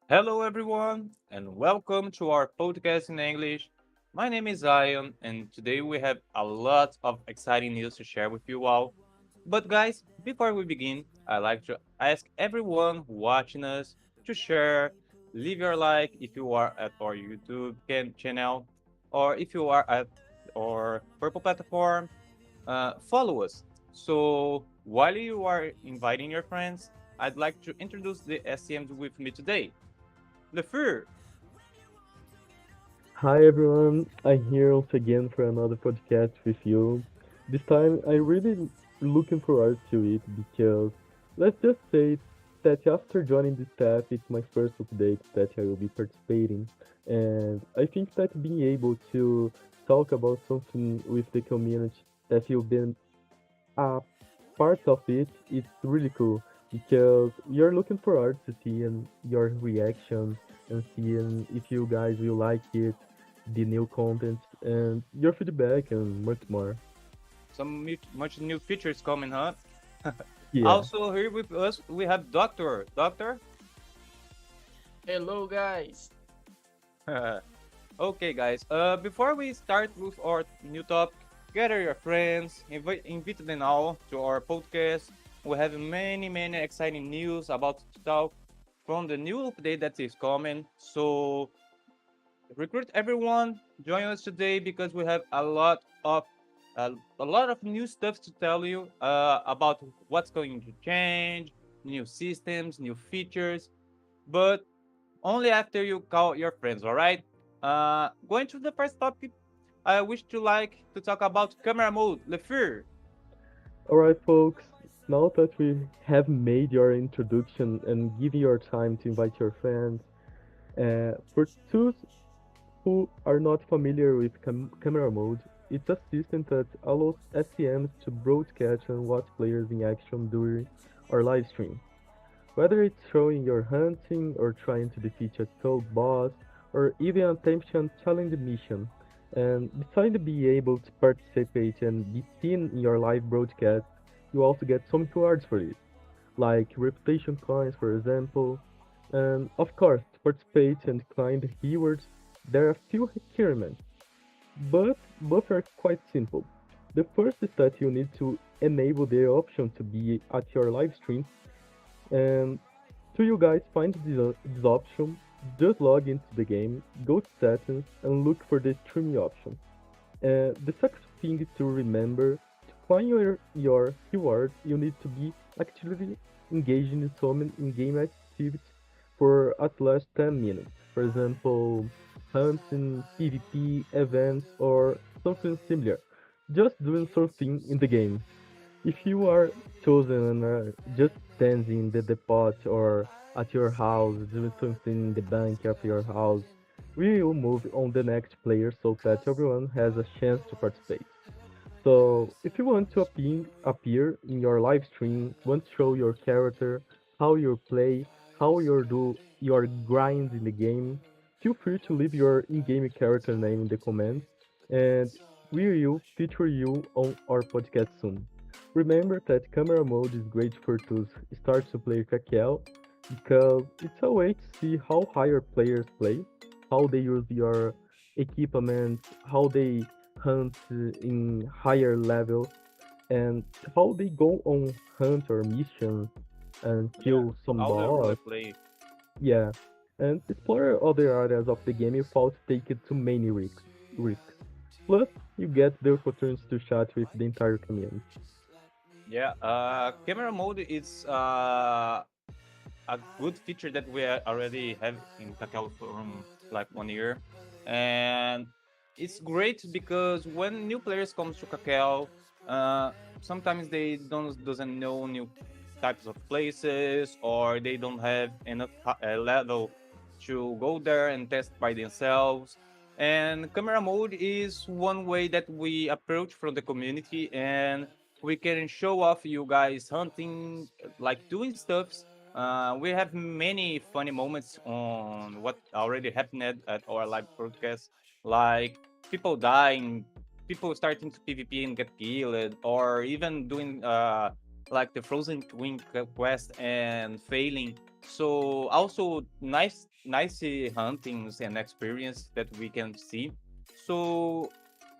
Hello, everyone, and welcome to our podcast in English. My name is Zion, and today we have a lot of exciting news to share with you all. But, guys, before we begin, I'd like to ask everyone watching us to share, leave your like if you are at our YouTube channel, or if you are at our Purple platform, follow us. So, while you are inviting your friends, I'd like to introduce the SCMs with me today. LeFur. Hi everyone, I'm here once again for another podcast with you. This time I really looking forward to it because let's just say that after joining this staff, it's my first update that I will be participating, and I think that being able to talk about something with the community that you've been a part of it, it's really cool because you're looking forward to seeing your reaction and seeing if you guys will like it, the new content, and your feedback and much more. Some much new features coming, huh? Yeah. Also here with us we have Doctor. Doctor. Hello, guys. Okay, guys. Before we start with our new topic, gather your friends, invite them all to our podcast. We have many exciting news about to talk from the new update that is coming. So recruit everyone, join us today because we have a lot of new stuff to tell you about what's going to change, new systems, new features, but only after you call your friends. All right. Going to the first topic, I wish to like to talk about camera mode. Lefur. Alright, folks, now that we have made your introduction and given your time to invite your friends, for those who are not familiar with camera mode, it's a system that allows SCMs to broadcast and watch players in action during our live stream. Whether it's showing your hunting or trying to defeat a tough boss or even attempting a challenge mission. And besides being able to participate and be seen in your live broadcast, you also get some rewards for it, like reputation coins for example. And of course, to participate and claim the rewards, there are a few requirements, but both are quite simple. The first is that you need to enable the option to be at your live stream, and to you guys find this option, just log into the game, go to settings, and look for the streaming option. The second thing to remember, to claim your reward, you need to be actively engaged in some in-game activity for at least 10 minutes. For example, hunting, PvP, events, or something similar. Just doing something in the game. If you are chosen and are just standing in the depot or at your house, doing something in the bank of your house, we will move on the next player so that everyone has a chance to participate. So, if you want to appear in your live stream, want to show your character, how you play, how you do your grind in the game, feel free to leave your in-game character name in the comments, and we will feature you on our podcast soon. Remember that camera mode is great for those start to play Kakele because it's a way to see how higher players play, how they use your equipment, how they hunt in higher levels, and how they go on hunt or missions and Yeah, kill some all the boss. roleplay. Yeah. and explore other areas of the game without taking too many risks. Plus, you get the opportunity to chat with the entire community. Yeah, camera mode is a good feature that we already have in Kakao from like 1 year, and it's great because when new players comes to Kakao, uh, sometimes they doesn't know new types of places or they don't have enough level to go there and test by themselves. And camera mode is one way that we approach from the community, and we can show off you guys hunting, like doing stuffs. We have many funny moments on what already happened at our live broadcast, like people dying, people starting to PvP and get killed, or even doing like the Frozen Twin quest and failing. So also nice huntings and experience that we can see. So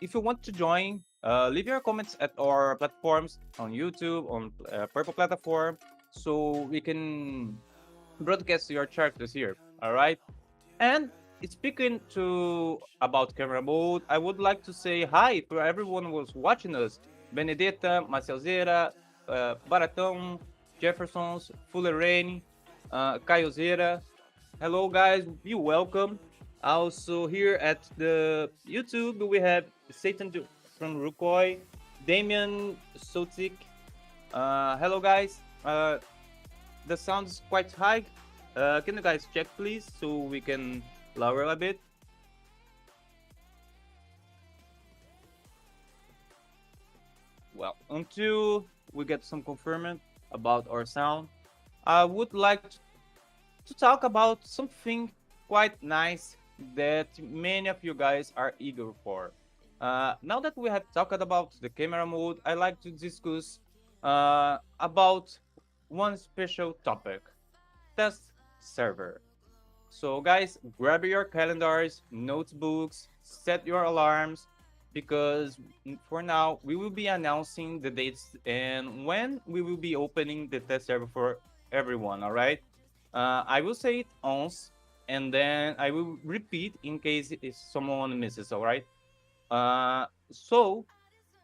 if you want to join, leave your comments at our platforms on YouTube, on Purple Platform, so we can broadcast your characters here. All right. And speaking to about camera mode, I would like to say hi to everyone who was watching us. Benedetta, Marcelzeira, Baratão, Jeffersons, Fuller Rain, Caiozera. Hello guys, be welcome. Also here at the YouTube we have Satan from Rukoi, Damian Sotik. Hello guys. The sound is quite high. Can you guys check please so we can lower a bit? Well, until we get some confirmation about our sound, I would like to talk about something quite nice that many of you guys are eager for. Now that we have talked about the camera mode, I like to discuss about one special topic: test server. So, guys, grab your calendars, notebooks, set your alarms, because for now we will be announcing the dates and when we will be opening the test server for everyone. All right. I will say it once, and then I will repeat in case if someone misses. All right. So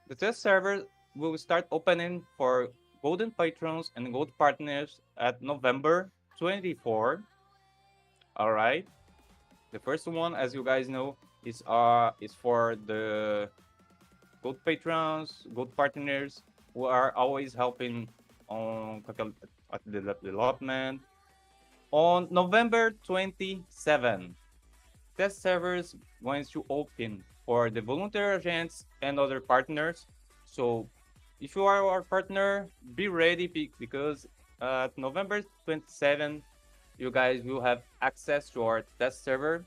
the test server will start opening for golden patrons and gold partners at November 24. All right. The first one, as you guys know, is for the gold patrons, gold partners who are always helping on at the development. On November 27, test servers going to open for the volunteer agents and other partners. So if you are our partner, be ready because at November 27, you guys will have access to our test server.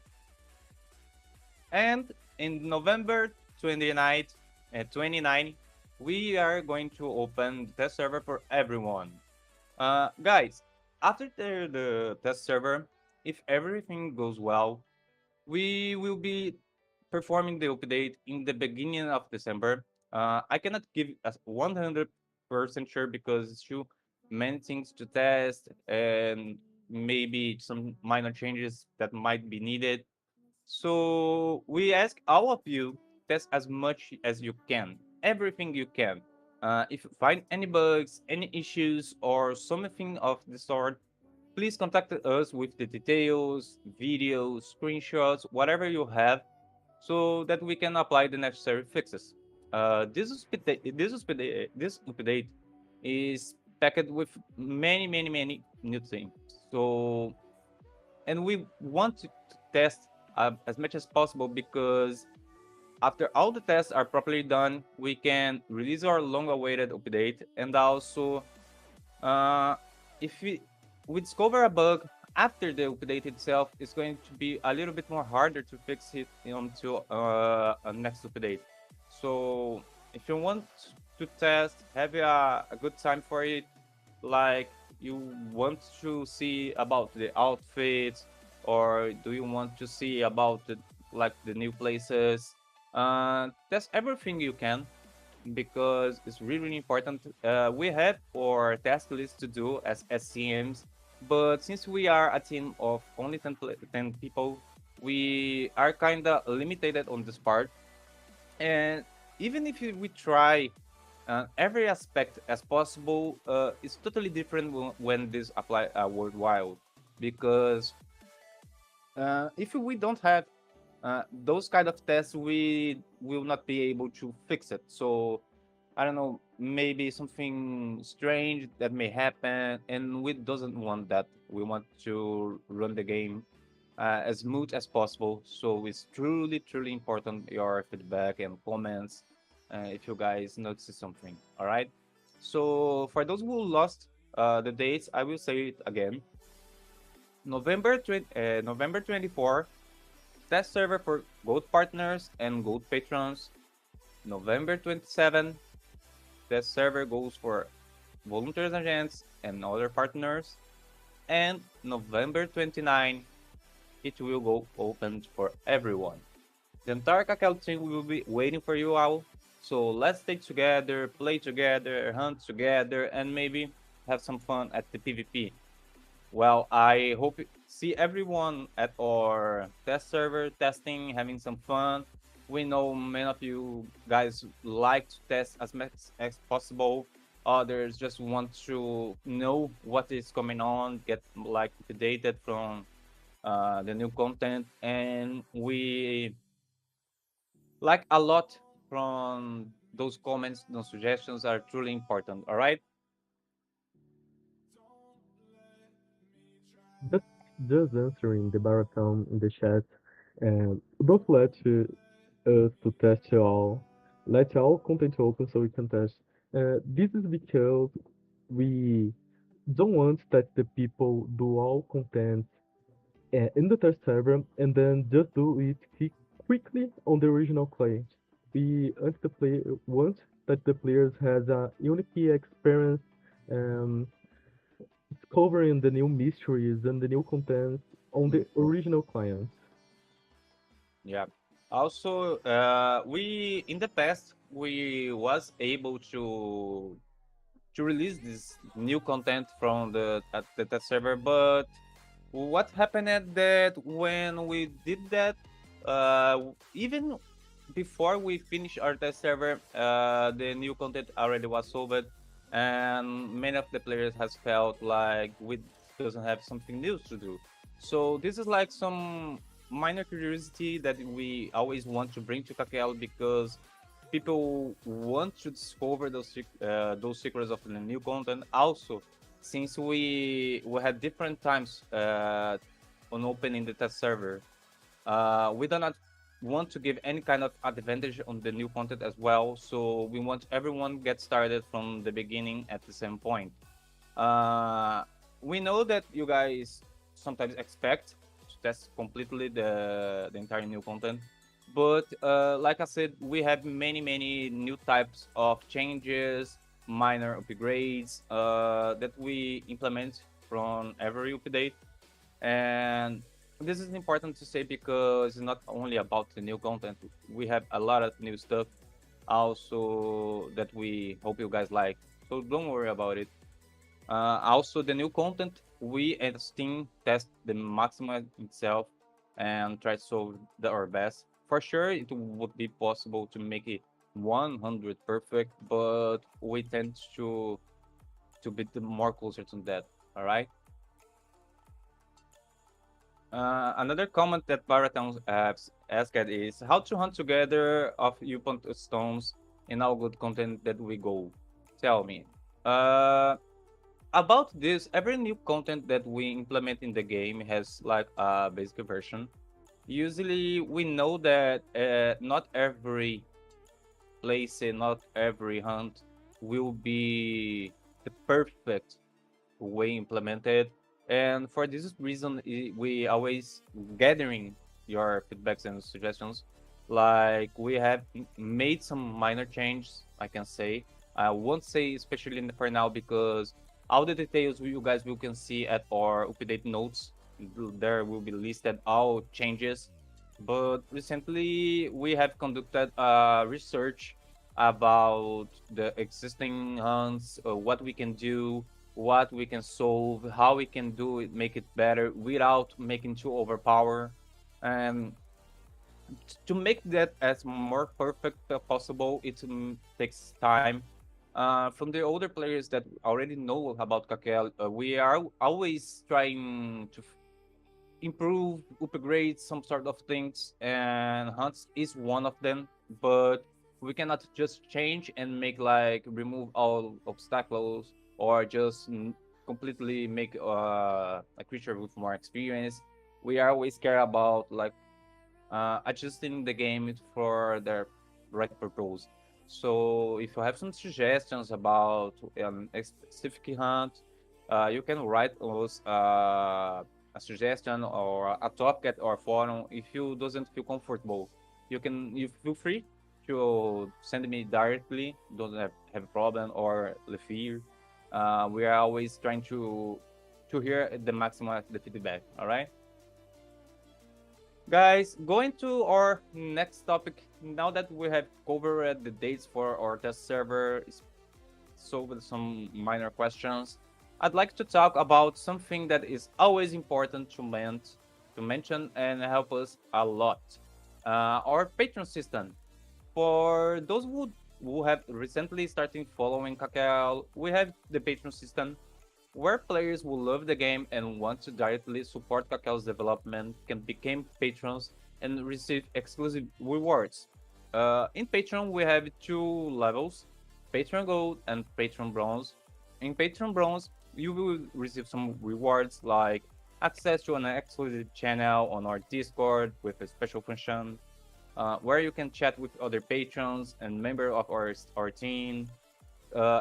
And in November 29th and 29, we are going to open the test server for everyone. Guys, after the test server, if everything goes well, we will be performing the update in the beginning of December. I cannot give us 100% sure because it's too many things to test and maybe some minor changes that might be needed. So we ask all of you test as much as you can, everything you can. If you find any bugs, any issues, or something of the sort, please contact us with the details, videos, screenshots, whatever you have, so that we can apply the necessary fixes. This update is packed with many new things. So, and we want to test as much as possible because after all the tests are properly done, we can release our long-awaited update. And also, if we discover a bug after the update itself, it's going to be a little bit more harder to fix it until a next update. So if you want to test, have a good time for it, like you want to see about the outfits, or do you want to see about the new places, test everything you can because it's really important. We have our task list to do as SCMs, But since we are a team of only 10 people, we are kind of limited on this part. And even if we try every aspect as possible, it's totally different when this apply worldwide. Because if we don't have those kind of tests, we will not be able to fix it. So I don't know, maybe something strange that may happen, and we doesn't want that. We want to run the game as smooth as possible. So it's truly, truly important your feedback and comments if you guys notice something. All right. So for those who lost the dates, I will say it again. November 24, test server for Gold partners and Gold patrons. November 27, test server goes for volunteers agents and other partners. And November 29, it will go open for everyone. The entire Kakele team will be waiting for you all. So let's stay together, play together, hunt together, and maybe have some fun at the PvP. Well, I hope see everyone at our test server testing, having some fun. We know many of you guys like to test as much as possible. Others just want to know what is coming on, get like updated from the new content, and we like a lot from those comments, those suggestions are truly important. All right. Just just answering the marathon in the chat. Don't let us to test you all. Let all content open so we can test. This is because we don't want that the people do all content in the test server and then just do it quickly on the original client. We want that the players has a unique experience um, discovering the new mysteries and the new contents on the original clients. Yeah. Also, we in the past we was able to release this new content from the at the test server, but what happened at that when we did that, even before we finish our test server, the new content already was solved, and many of the players has felt like we doesn't have something new to do. So this is like some minor curiosity that we always want to bring to Kakel because people want to discover those secrets of the new content. Also, since we had different times on opening the test server, we do not want to give any kind of advantage on the new content as well. So we want everyone get started from the beginning at the same point. Uh, we know that you guys sometimes expect to test completely the entire new content, but like I said, we have many new types of changes, minor upgrades that we implement from every update. And this is important to say because it's not only about the new content. We have a lot of new stuff also that we hope you guys like. So don't worry about it. Also, the new content, we as team test the maximum itself and try to solve our best. For sure, it would be possible to make it 100 perfect, but we tend to be more closer to that. All right. Another comment that Baraton asked is how to hunt together of Upont stones in all good content that we go. Tell me. About this, every new content that we implement in the game has like a basic version. Usually, we know that not every place and not every hunt will be the perfect way implemented. And for this reason, we always gathering your feedbacks and suggestions. Like we have made some minor changes, I can say. I won't say especially for now because all the details you guys will can see at our update notes. There will be listed all changes. But recently we have conducted research about the existing hunts, what we can do, what we can solve, how we can do it, make it better without making too overpower. And to make that as more perfect possible, it takes time. From the older players that already know about Kakel, we are always trying to improve, upgrade some sort of things, and hunts is one of them. But we cannot just change and make like remove all obstacles or just completely make a creature with more experience. We always care about like adjusting the game for the right purpose. So if you have some suggestions about a specific hunt, you can write us a suggestion or a topic at our forum. If you doesn't feel comfortable, you feel free to send me directly. Don't have a problem or the fear. We are always trying to hear the maximum of the feedback. All right. Guys, going to our next topic. Now that we have covered the dates for our test server, solved some minor questions, I'd like to talk about something that is always important to mention and help us a lot. Our Patreon system. For those who have recently started following Kakel, we have the Patreon system where players who love the game and want to directly support Kakel's development can become patrons and receive exclusive rewards. In Patreon, we have two levels, Patreon Gold and Patreon Bronze. In Patreon Bronze, you will receive some rewards like access to an exclusive channel on our Discord with a special function, where you can chat with other patrons and members of our team,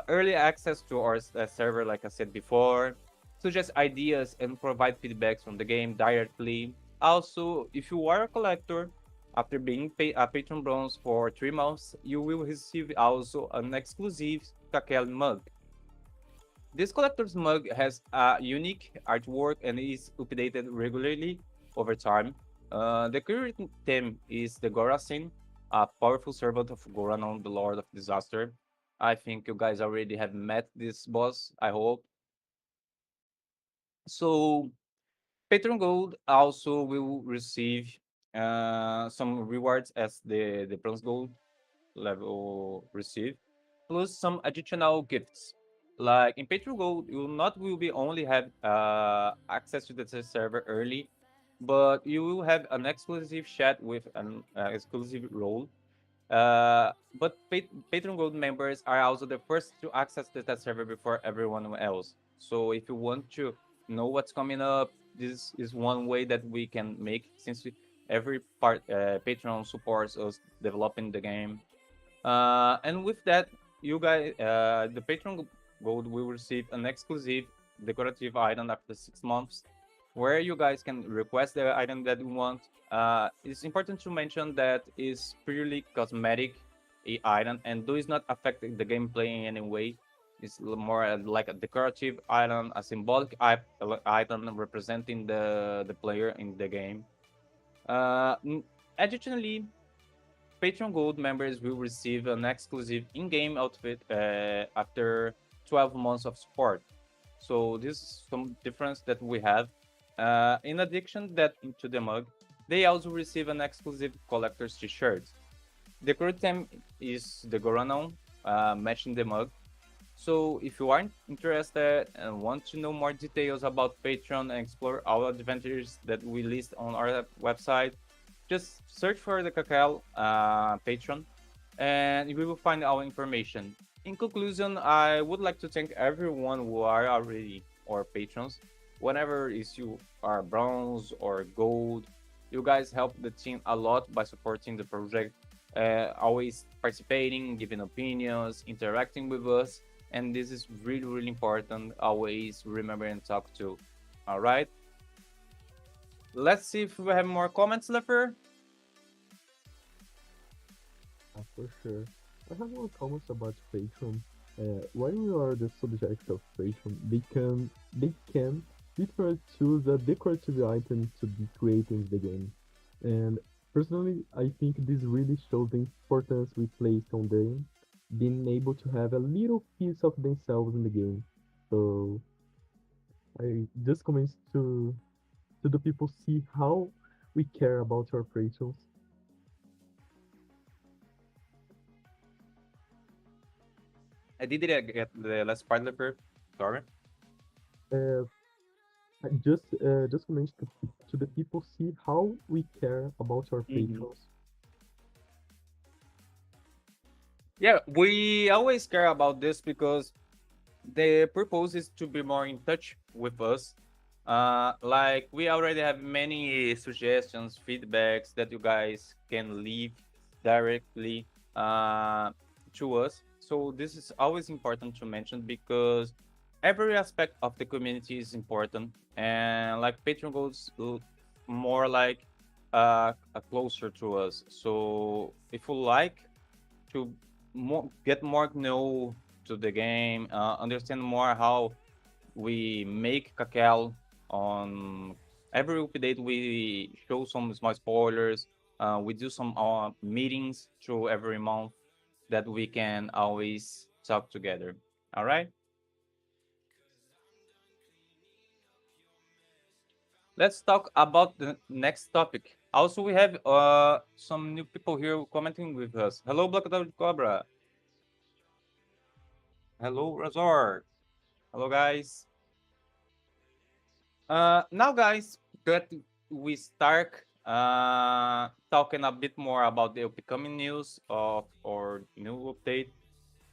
early access to our server, like I said before, suggest ideas and provide feedbacks from the game directly. Also, if you are a collector, after being a patron bronze for 3 months, you will receive also an exclusive Kakel mug. This collector's mug has a unique artwork and is updated regularly over time. The current theme is the Gorasin, a powerful servant of Goranon, the Lord of Disaster. I think you guys already have met this boss, I hope. So, Patron Gold also will receive some rewards as the Bronze Gold level receive, plus some additional gifts. Like in Patreon Gold, you will be only have access to the test server early, but you will have an exclusive chat with an exclusive role. But Patreon Gold members are also the first to access the test server before everyone else. So if you want to know what's coming up, this is one way that we can make since every part Patreon supports us developing the game. And with that, you guys, the Patreon Gold will receive an exclusive decorative item after 6 months, where you guys can request the item that you want. It's important to mention that it's purely cosmetic item and does not affect the gameplay in any way. It's more like a decorative item, a symbolic item representing the player in the game. Uh, n- Additionally, Patreon Gold members will receive an exclusive in-game outfit after 12 months of support. So this is some difference that we have. In addition that to the mug, they also receive an exclusive collector's t-shirt. The current theme is the Goranon, matching the mug. So if you are interested and want to know more details about Patreon and explore our adventures that we list on our website, just search for the Kakao Patreon and you will find our information. In conclusion, I would like to thank everyone who are already our patrons. Whenever is you are bronze or gold, you guys help the team a lot by supporting the project, always participating, giving opinions, interacting with us, and this is really really important. Always remember and talk to. All right. Let's see if we have more comments, Lefer. For sure. I have more comments about Patreon. When you are the subject of Patreon, they can literally choose a decorative item to be created in the game. And personally, I think this really shows the importance we place on them being able to have a little piece of themselves in the game. So I just comments to the people see how we care about our patrons. I didn't get the last part of it. Sorry. Uh, just comments to the people see how we care about our Mhm. patrons. Yeah, we always care about this because the purpose is to be more in touch with us. Like we already have many suggestions, feedbacks that you guys can leave directly uh, to us. So this is always important to mention because every aspect of the community is important, and like Patreon goes more like closer to us. So if you like to get more know to the game, understand more how we make Kakel on every update. We show some small spoilers. We do some meetings through every month that we can always talk together. All right, let's talk about the next topic. Also, we have some new people here commenting with us. Hello, Black Dog Cobra. Hello, Razor. Hello, guys. Now, guys, that we start talking a bit more about the upcoming news of our new update.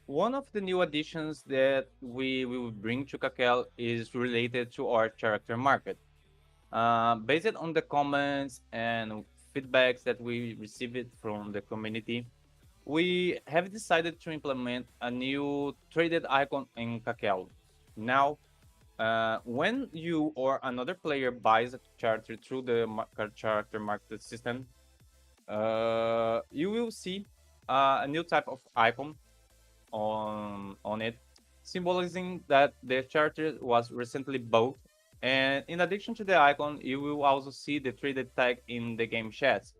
One of the new additions that we will bring to Kakel is related to our character market. Based on the comments and feedbacks that we received from the community, we have decided to implement a new traded icon in Kakel. Now, when you or another player buys a character through the character market system, you will see a new type of icon on it, symbolizing that the character was recently bought. And in addition to the icon, you will also see the traded tag in the game chat.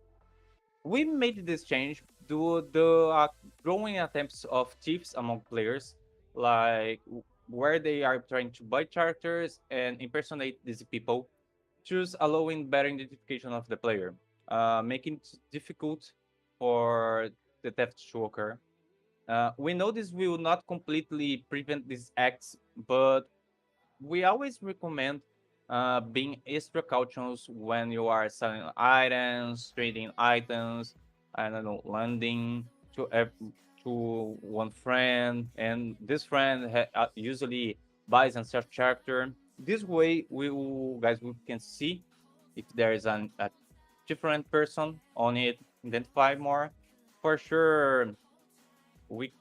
We made this change due to the growing attempts of thieves among players, like where they are trying to buy characters and impersonate these people, thus allowing better identification of the player, making it difficult for the theft to occur. We know this will not completely prevent these acts, but we always recommend being extra cautious when you are selling items, trading items, I don't know, lending to to one friend, and this friend usually buys and sells character. This way, we can see if there is a different person on it, identify more. For sure, we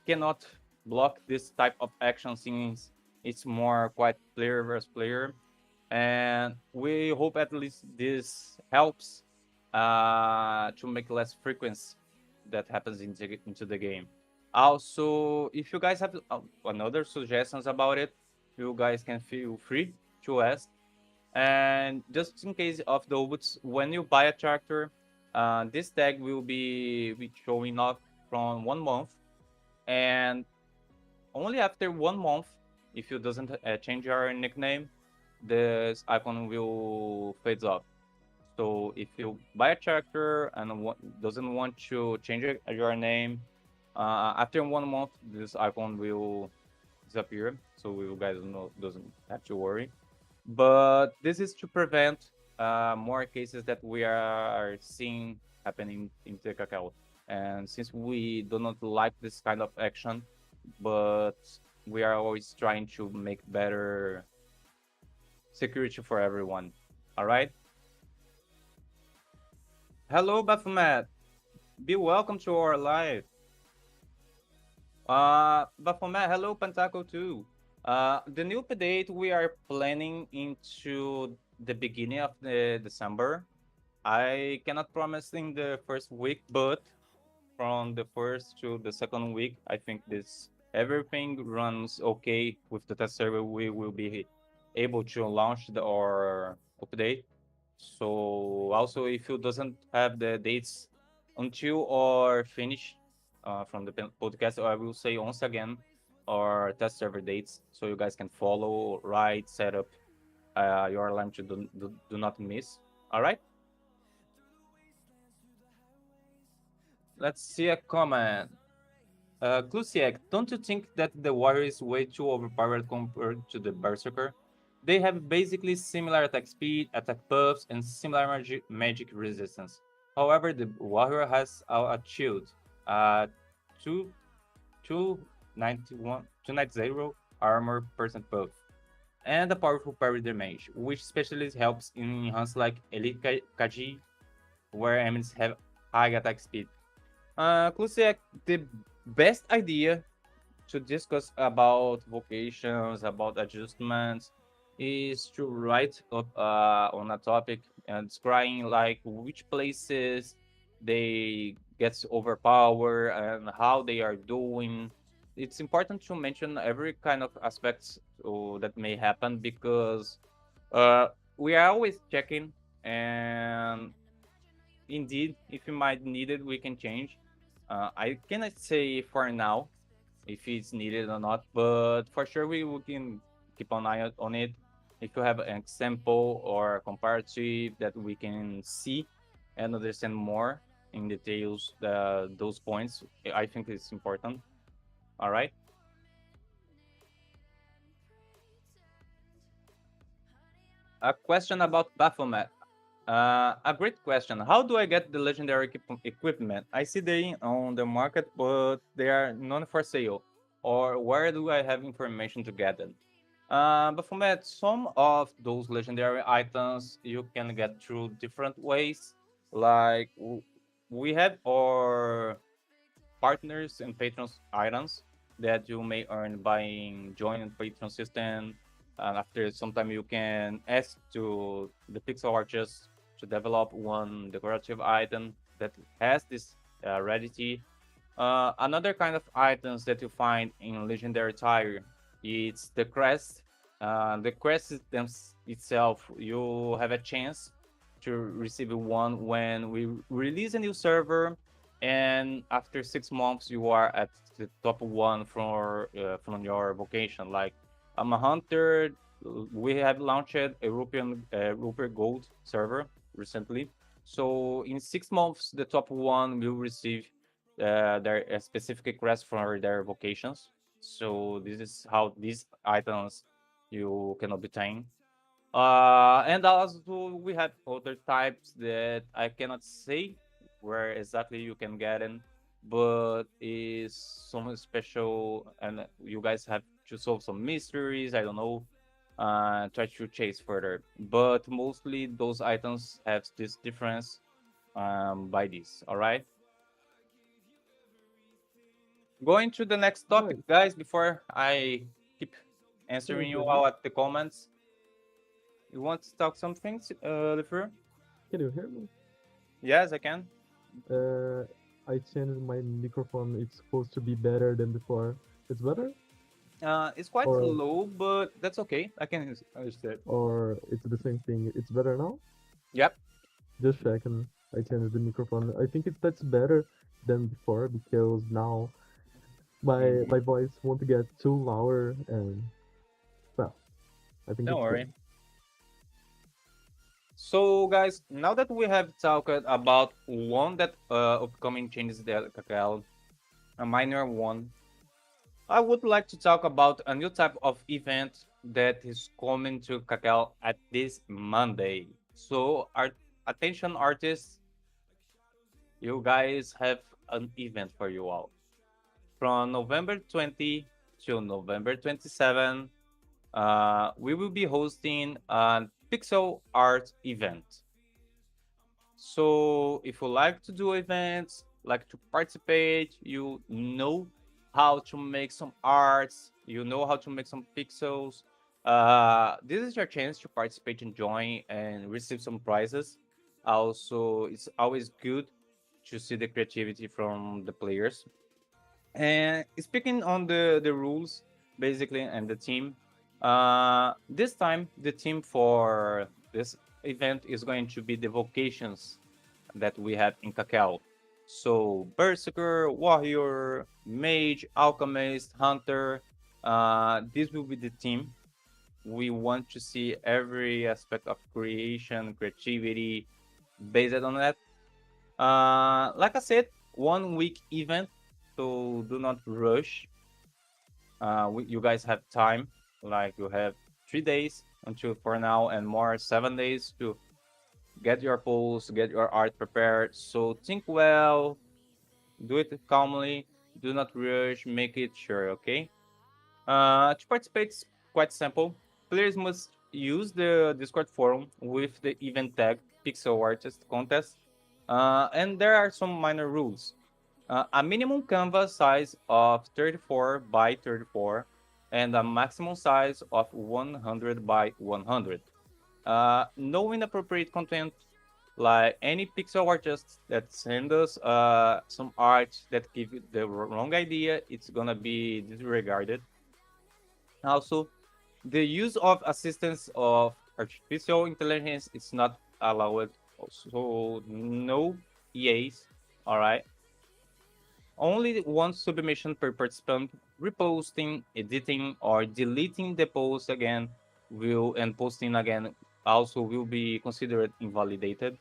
cannot block this type of action since it's more quite player versus player, and we hope at least this helps to make less frequency that happens into the game. Also, if you guys have another suggestions about it, you guys can feel free to ask. And just in case of those, when you buy a character, this tag will be showing up from 1 month, and only after 1 month, if you doesn't change your nickname, this icon will fade off. So if you buy a character and doesn't want to change your name, after 1 month, this icon will disappear. So you guys doesn't have to worry. But this is to prevent more cases that we are seeing happening in Kakao. And since we do not like this kind of action, but we are always trying to make better security for everyone. All right. Hello, Baphomet. Be welcome to our live. Baphomet, hello, Pentaco too. The new update we are planning into the beginning of the December. I cannot promise in the first week, but from the first to the second week, I think this everything runs okay with the test server. We will be able to launch our update. So also, if you doesn't have the dates until or finish from the podcast, I will say once again, or test server dates so you guys can follow, write, set up your alarm to do not miss. All right. Let's see a comment. Clusiek, don't you think that the warrior is way too overpowered compared to the berserker? They have basically similar attack speed, attack buffs, and similar magic resistance. However, the warrior has a shield, two 291 290 armor percent buff, and a powerful parry damage, which especially helps in hunts like Elite Kaji, where enemies have high attack speed. Clusiek, the best idea to discuss about vocations, about adjustments, is to write up on a topic and describing like which places they get overpower and how they are doing. It's important to mention every kind of aspects that may happen because uh, we are always checking, and indeed, if you might need it, we can change. I cannot say for now if it's needed or not, but for sure we can keep an eye out on it. If you have an example or a comparative that we can see and understand more in details those points, I think it's important. All right. A question about Baphomet. A great question. How do I get the legendary equipment? I see they on the market, but they are not for sale. Or where do I have information to get them? But from that, some of those legendary items you can get through different ways. Like we have our partners and patrons items that you may earn by joining Patreon system. And after some time, you can ask to the pixel artists to develop one decorative item that has this rarity. Another kind of items that you find in Legendary Tire, it's the crest. The crest itself, you have a chance to receive one when we release a new server, and after 6 months you are at the top one from your vocation. Like I'm a hunter. We have launched a European Rupert Gold server recently. So in 6 months, the top one will receive their specific request for their vocations. So this is how these items you can obtain. And also we have other types that I cannot say where exactly you can get in, but is some special, and you guys have to solve some mysteries. I don't know, try to chase further. But mostly those items have this difference by this. All right. Going to the next topic, Right. guys. Before I keep Yes, answering you David. all at the comments, you want to talk some things, Lefur? Can you hear me? Yes, I can. Uh, I changed my microphone. It's supposed to be better than before. It's better, It's quite or low, but that's okay. I can understand. it's the same thing. It's better now. Yep. Just checking. I changed the microphone. I think that's better than before because now my Mhm. voice won't get too louder, and well, I think Don't it's good. worry. So, guys, now that we have talked about one that upcoming changes the Kakele, a minor one, I would like to talk about a new type of event that is coming to Kakele at this Monday. So, our attention artists, you guys have an event for you all. From November 20 to November 27, we will be hosting a pixel art event. So if you like to do events, like to participate, you know how to make some arts, you know how to make some pixels. This is your chance to participate and join and receive some prizes. Also, it's always good to see the creativity from the players. And speaking on the rules, basically, and the team, this time the team for this event is going to be the vocations that we have in Cacao. So Berserker, Warrior, Mage, Alchemist, Hunter. This will be the team. We want to see every aspect of creation, creativity based on that. Like I said, 1 week event, so do not rush. You guys have time, like you have 3 days until for now and more 7 days to get your polls, get your art prepared. So think well, do it calmly, do not rush, make it sure, okay? To participate is quite simple. Players must use the Discord forum with the event tag Pixel Artist Contest. And there are some minor rules. A minimum canvas size of 34 by 34 and a maximum size of 100 by 100. No inappropriate content, like any pixel artist that send us some art that give you the wrong idea, it's gonna be disregarded. Also, the use of assistance of artificial intelligence is not allowed. So no EAs, all right. Only one submission per participant. Reposting, editing, or deleting the post again will and posting again also will be considered invalidated.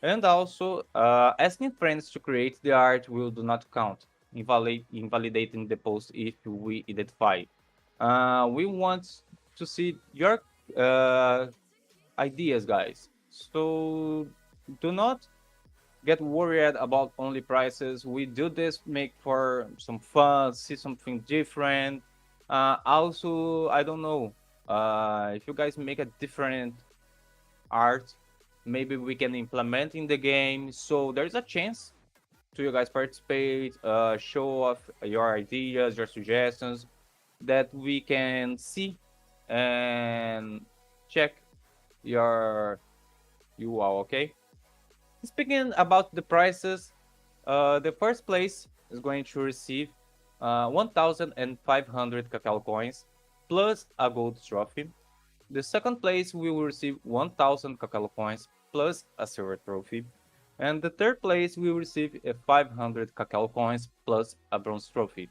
And also, asking friends to create the art will do not count, invalidating the post if we identify. We want to see your uh, ideas, guys. So do not get worried about only prices. We do this make for some fun, see something different. Also, I don't know if you guys make a different art, maybe we can implement in the game. So there's a chance to you guys participate, show off your ideas, your suggestions that we can see and check your UL, okay? Speaking about the prices, the first place is going to receive 1,500 cacao coins plus a gold trophy. The second place will receive 1,000 cacao coins plus a silver trophy. And the third place will receive a 500 cacao coins plus a bronze trophy.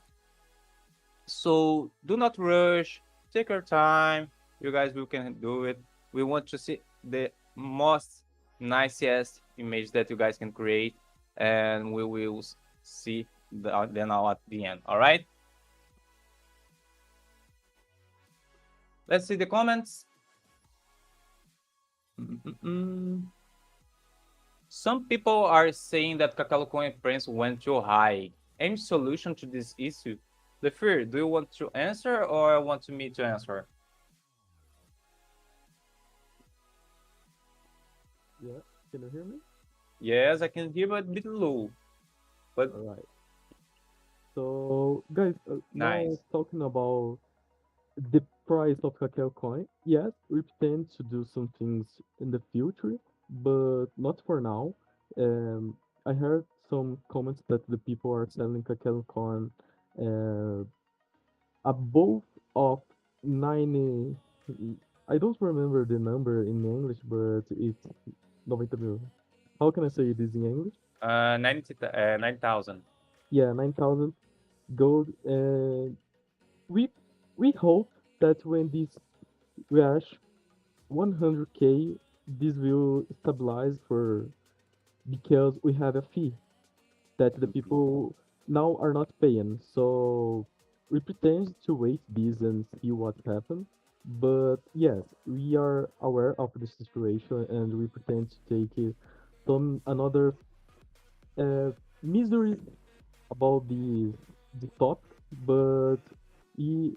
So do not rush, take your time. You guys will can do it. We want to see the most nicest image that you guys can create, and we will see them all at the end. All right. Let's see the comments. Mm-mm-mm. Some people are saying that Kakele coin price went too high. Any solution to this issue? Lefir, do you want to answer or want me to answer? Yeah, can you hear me? Yes, I can hear, but a bit low. But All right. So, guys, now nice. talking about the price of Kakele coin. Yes, we plan to do some things in the future, but not for now. Um, I heard some comments that the people are selling Kakele coin uh, above of 90. I don't remember the number in English, but it's 90 mil. How can I say this in English? 9,000. Yeah, 9,000 gold. We we hope that when this reach 100K, this will stabilize for because we have a fee that the Mhm. people now are not paying. So we pretend to wait this and see what happens. But yes, we are aware of the situation and we pretend to take some another uh, misery about the topic, but we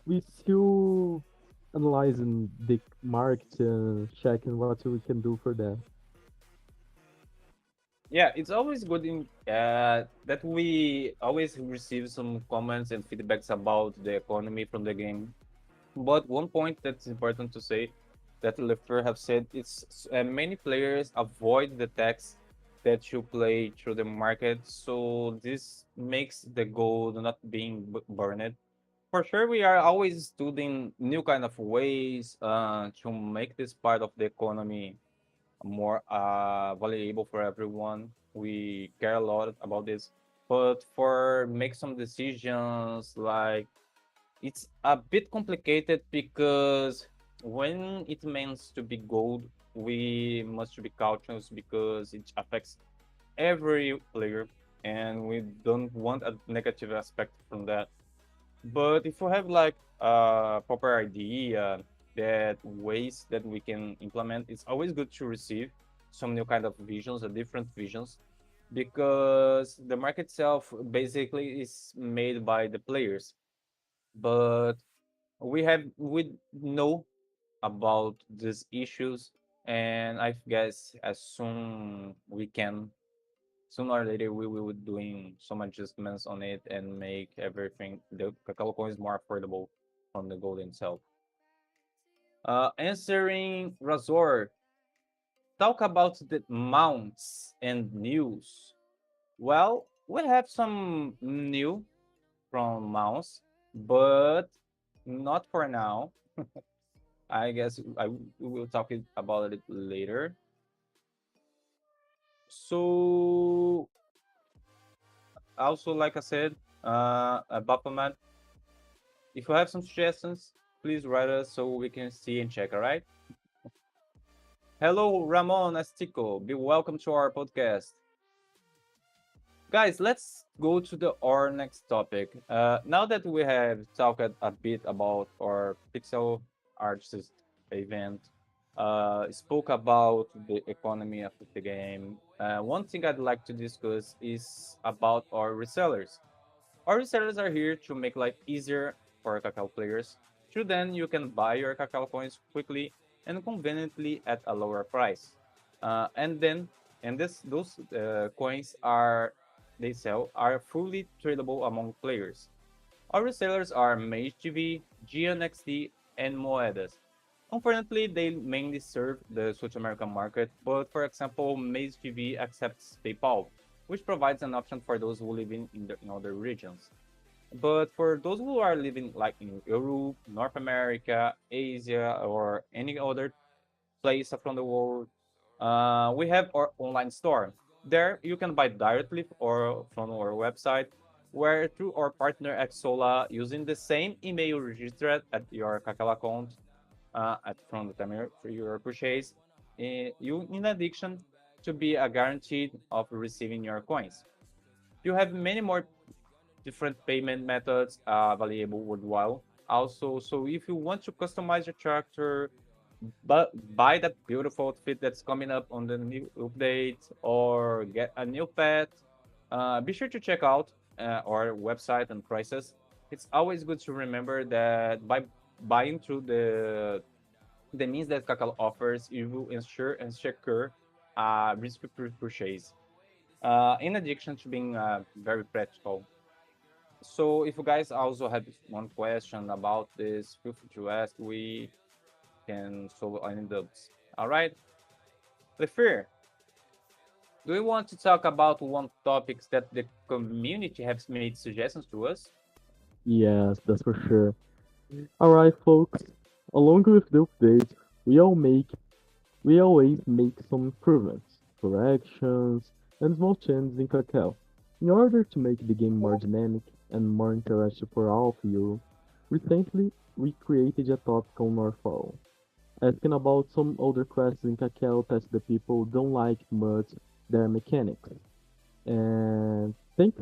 we still analyzing the market and checking what we can do for that. Yeah, it's always good that we always receive some comments and feedbacks about the economy from the game. But one point that's important to say that Lefter have said is many players avoid the tax that you play through the market, so this makes the gold not being burned. For sure, we are always studying new kind of ways to make this part of the economy more valuable for everyone. We care a lot about this, but for make some decisions like It's a bit complicated because when it means to be gold, we must be cautious because it affects every player, and we don't want a negative aspect from that. But if we have like a proper idea that ways that we can implement, it's always good to receive some new kind of visions, or different visions, because the market itself basically is made by the players. But we know about these issues, and I guess as soon we can, sooner or later we will be doing some adjustments on it and make everything the cacao coins more affordable from the gold itself. Answering Razor, talk about the mounts and news. Well, we have some new from mounts, but not for now. I guess we will talk about it later. So also, like I said, Baphomet, if you have some suggestions, please write us so we can see and check. All right. Hello, Ramon Astico. Be welcome to our podcast. Guys, let's go to the our next topic. Now that we have talked a bit about our pixel artist event, spoke about the economy of the game. One thing I'd like to discuss is about our resellers. Our resellers are here to make life easier for Kakao players. Through them, you can buy your Kakao coins quickly and conveniently at a lower price. And then, and this those coins are they sell are fully tradable among players. Our resellers are Mage TV, GNXT, and Moedas. Unfortunately, they mainly serve the South American market, but for example, Mage TV accepts PayPal, which provides an option for those who live in other regions. But for those who are living like in Europe, North America, Asia, or any other place from the world, we have our online store. There, you can buy directly or from our website, where through our partner Xsola, using the same email registered at your Kakao account at from the time for your purchase, you in addition to be a guaranteed of receiving your coins. You have many more different payment methods available worldwide. Also, so if you want to customize your tractor, but buy that beautiful outfit that's coming up on the new update, or get a new pet, be sure to check out our website and prices. It's always good to remember that by buying through the means that Kakao offers, you will ensure and secure risk purchase. In addition to being very practical. So if you guys also have one question about this, feel free to ask. We can solve any doubts. All right. Lefir, do you want to talk about one topics that the community has made suggestions to us? Yes, that's for sure. Alright, folks. Along with the update, we all make we always make some improvements, corrections, and small changes in Kakao. In order to make the game more dynamic and more interesting for all of you, recently we created a topic on our forum, asking about some older quests in Kakao that the people don't like much their mechanics. And thanks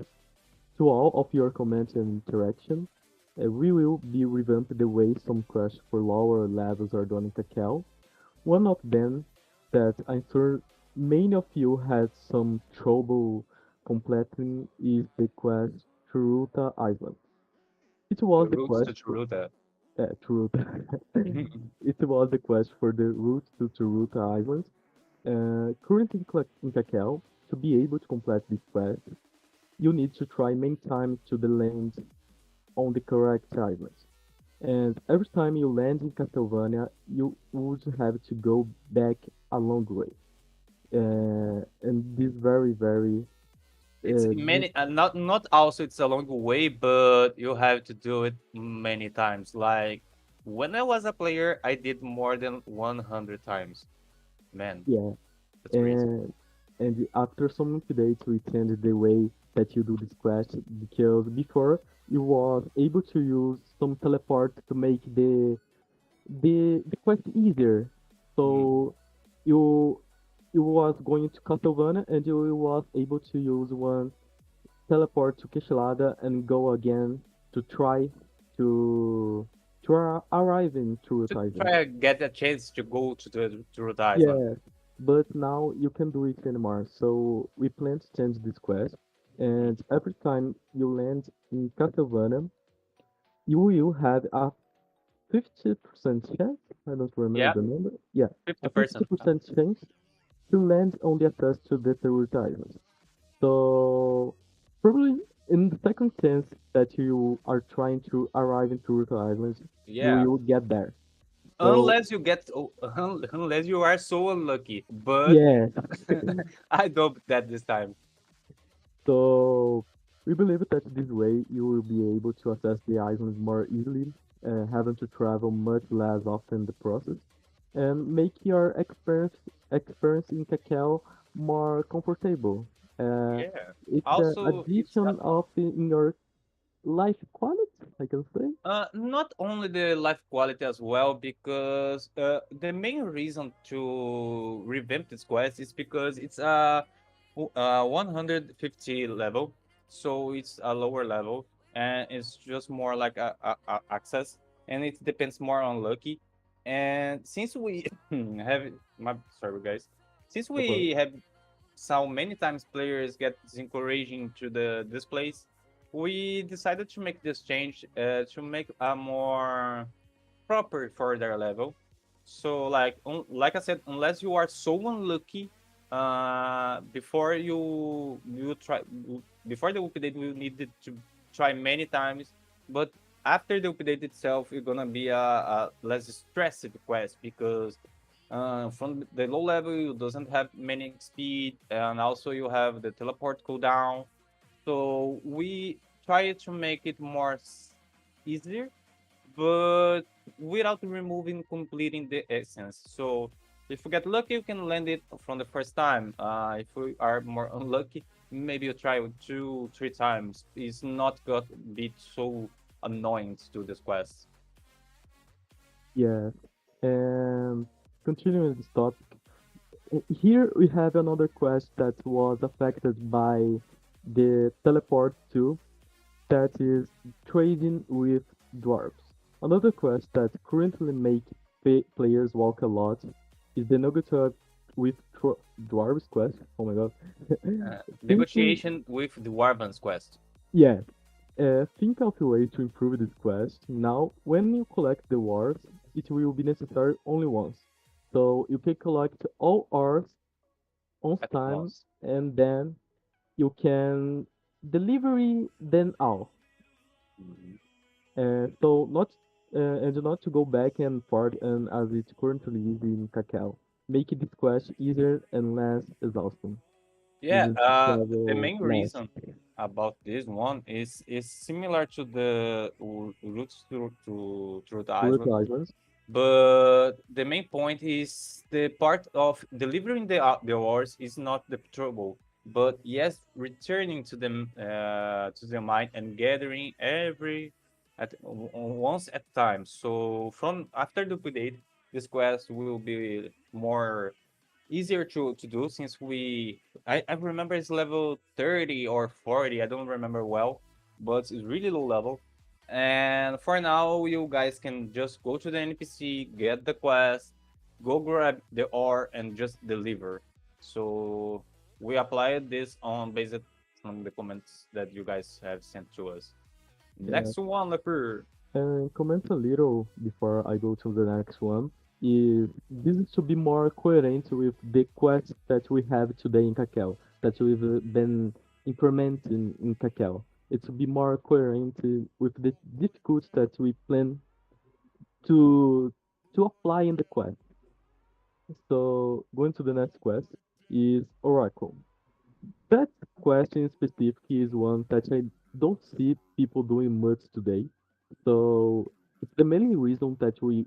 to all of your comments and interaction, we will be revamping the way some quests for lower levels are done in Kakao. One of them that I'm sure many of you had some trouble completing is the quest Churuta Island. It The was the roots quest to for Churuta. Churuta. It was the quest for the route to Churuta Island. Currently in Kakao, to be able to complete this quest, you need to try many times to the land on the correct island. And every time you land in Castlevania, you would have to go back a long way. And this very, very, It's this, many, not also it's a long way, but you have to do it many times. Like when I was a player, I did more than 100 times. Man, yeah. that's crazy. And and after some updates, we changed the way that you do this quest because before you was able to use some teleport to make the quest easier. Mhm. So you you was going to Castlevania and you was able to use one teleport to Kishilada and go again to try to arrive in True To Island. try to get a chance to go to the island. Yeah, but now you can do it anymore. So we plan to change this quest, Mhm. and every time you land in Castlevania, you will have a 50% chance. I don't remember Yeah, the number. Yeah, a 50%. 50% chance to land on the access to the third island. So probably in the second chance that you are trying to arrive in Turtle Islands, you Yeah. will get there. So Unless you get, unless you are so unlucky. But yeah, I doubt that this time. so we believe that this way you will be able to access the islands more easily, having to travel much less often in the process, and make your experience in Cacao more comfortable. Uh, Yeah. it's an Also, it's addition of in your life quality, I can say. not only the life quality as well, because the main reason to revamp this quest is because it's a 150 level, so it's a lower level, and it's just more like a access, and it depends more on lucky. And since we have my sorry guys, since No problem. we have saw many times players get discouraging to the this place, we decided to make this change to make a more proper for their level. So like I said, unless you are so unlucky, before you try before the update, we needed to try many times. But after the update itself, it's gonna be a less stressful quest because from the low level you doesn't have many speed, and also you have the teleport cooldown. So we try to make it more easier, but without removing completing the essence. So if you get lucky, you can land it from the first time. If we are more unlucky, maybe you try it two, 3 times. It's not gonna be so annoying to do this quest. Yes. And continuing this topic, here we have another quest that was affected by the teleport too, that is trading with dwarves. Another quest that currently make players walk a lot is the negotiate with dwarves quest. Oh my god. Thinking, Negotiation with the Warban's quest. yeah, think of a way to improve this quest. Now, when you collect the ores, it will be necessary only once. So you can collect all ores on At time, once. and then you can delivery them all. So not and not to go back and forth and as it currently is in Cacao. Make this quest easier and less exhausting. Yeah, Needing to the travel main less. reason about this one is similar to the routes to the Tourist island, islands. but the main point is the part of delivering the ores is not the trouble, but yes, returning to the mine and gathering every once at a time. So from after the update, this quest will be more easier to do since I remember it's level 30 or 40, I don't remember well, but it's really low level. And for now, you guys can just go to the NPC, get the quest, go grab the ore, and just deliver. So we applied this on based on the comments that you guys have sent to us. Yeah. Next one, Leper. And comment a little before I go to the next one. Is this is to be more coherent with the quests that we have today in Cacao, that we've been implementing in Cacao. It to be more coherent with the difficulties that we plan to apply in the quest. So going to the next quest is Oracle. That question specific is one that I don't see people doing much today. So it's the main reason that we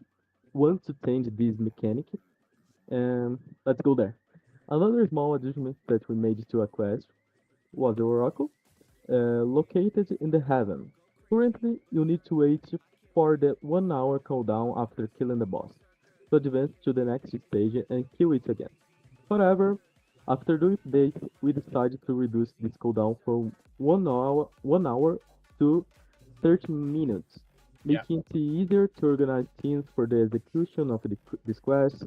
want to change this mechanic. And let's go there. Another small adjustment that we made to a quest was the Oracle, located in the heaven. Currently, you need to wait for the 1 hour cooldown after killing the boss to advance to the next stage and kill it again. However, after the update, we decided to reduce this cooldown from 1 hour to 30 minutes, Yeah. making it easier to organize teams for the execution of this quest.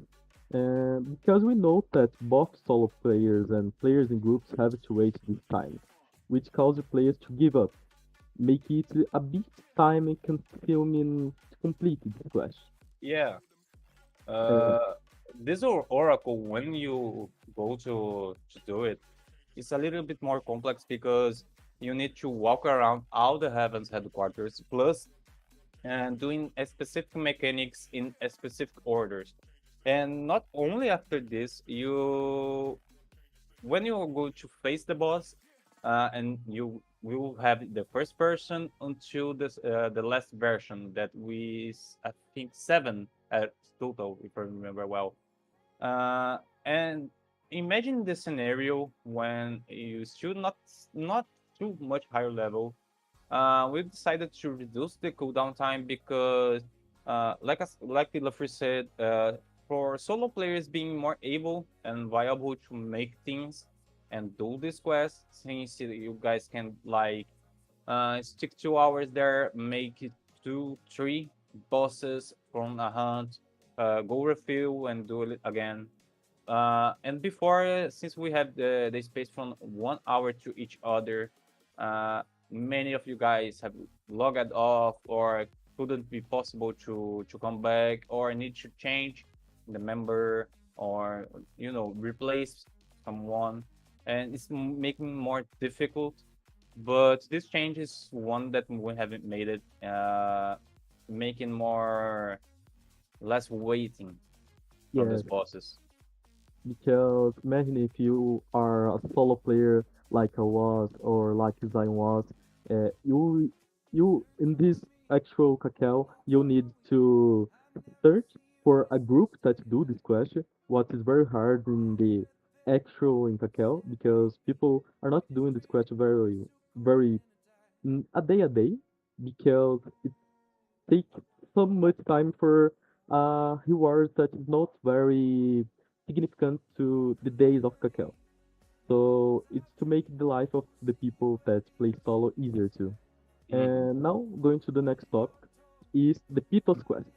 And because we know that both solo players and players in groups have to wait this time, which causes players to give up, make it a bit time consuming to complete this quest. Yeah. Uh, Uh, this oracle, when you go to do it, it's a little bit more complex because you need to walk around all the heavens headquarters, plus and doing a specific mechanics in a specific orders. And not only after this, you when you go to face the boss, and you will have the first person until the last version that we I think seven at total, if I remember well. And imagine the scenario when you still not too much higher level. We decided to reduce the cooldown time because, like Lafrey said, for solo players being more able and viable to make things and do this quest, since you guys can stick 2 hours there, make it two, three bosses from a hunt, go refill and do it again. And before, since we have the space from 1 hour to each other, uh, many of you guys have logged off or couldn't be possible to come back or need to change the member or replace someone, and it's making more difficult. But this change is one that we haven't made it, making more less waiting from yeah, these bosses. because imagine if you are a solo player like I was or like Zion was, you in this actual cacao, you need to search for a group that do this question. What is very hard in the actual in cacao because people are not doing this question very a day because it takes so much time for rewards that is not very significant to the days of cacao. So it's to make the life of the people that play solo easier too. Mhm. And now going to the next topic is the people's quest.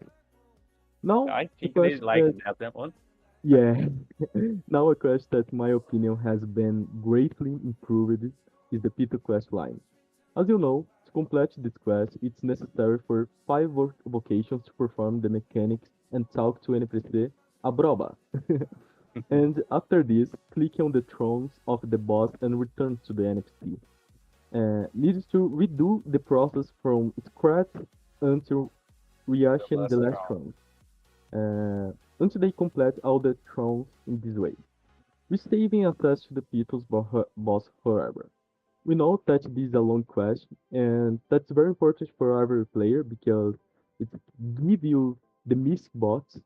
Now I a think they question like that that one. yeah, now a quest that my opinion has been greatly improved is the Pito quest line. As you know, to complete this quest, it's necessary for 5 vocations to perform the mechanics and talk to NPC Abroba. And after this, click on the thrones of the boss and return to the NPC. Needs to redo the process from scratch until The reaching the last last round. throne. Uh, until they complete all the thrones in this way. Receiving access to the Beatles boss forever. We know that this is a long quest, and that's very important for every player because it gives you the missed bots.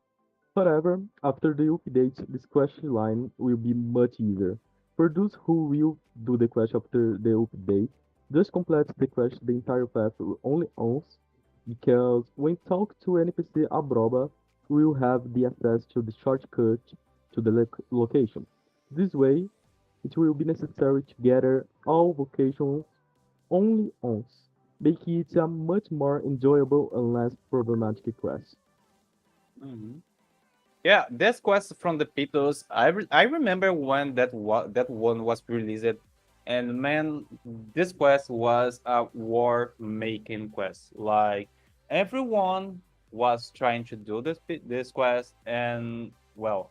However, after the update, this quest line will be much easier. For those who will do the quest after the update, just complete the quest the entire path only once, because when talk to NPC Abroba, we will have the access to the shortcut to the location. This way, it will be necessary to gather all vocations only once, making it a much more enjoyable and less problematic quest. Mhm. Yeah, this quest from the Beatles. I remember when that one was released, and man, this quest was a war making quest. Like everyone was trying to do this quest, and well,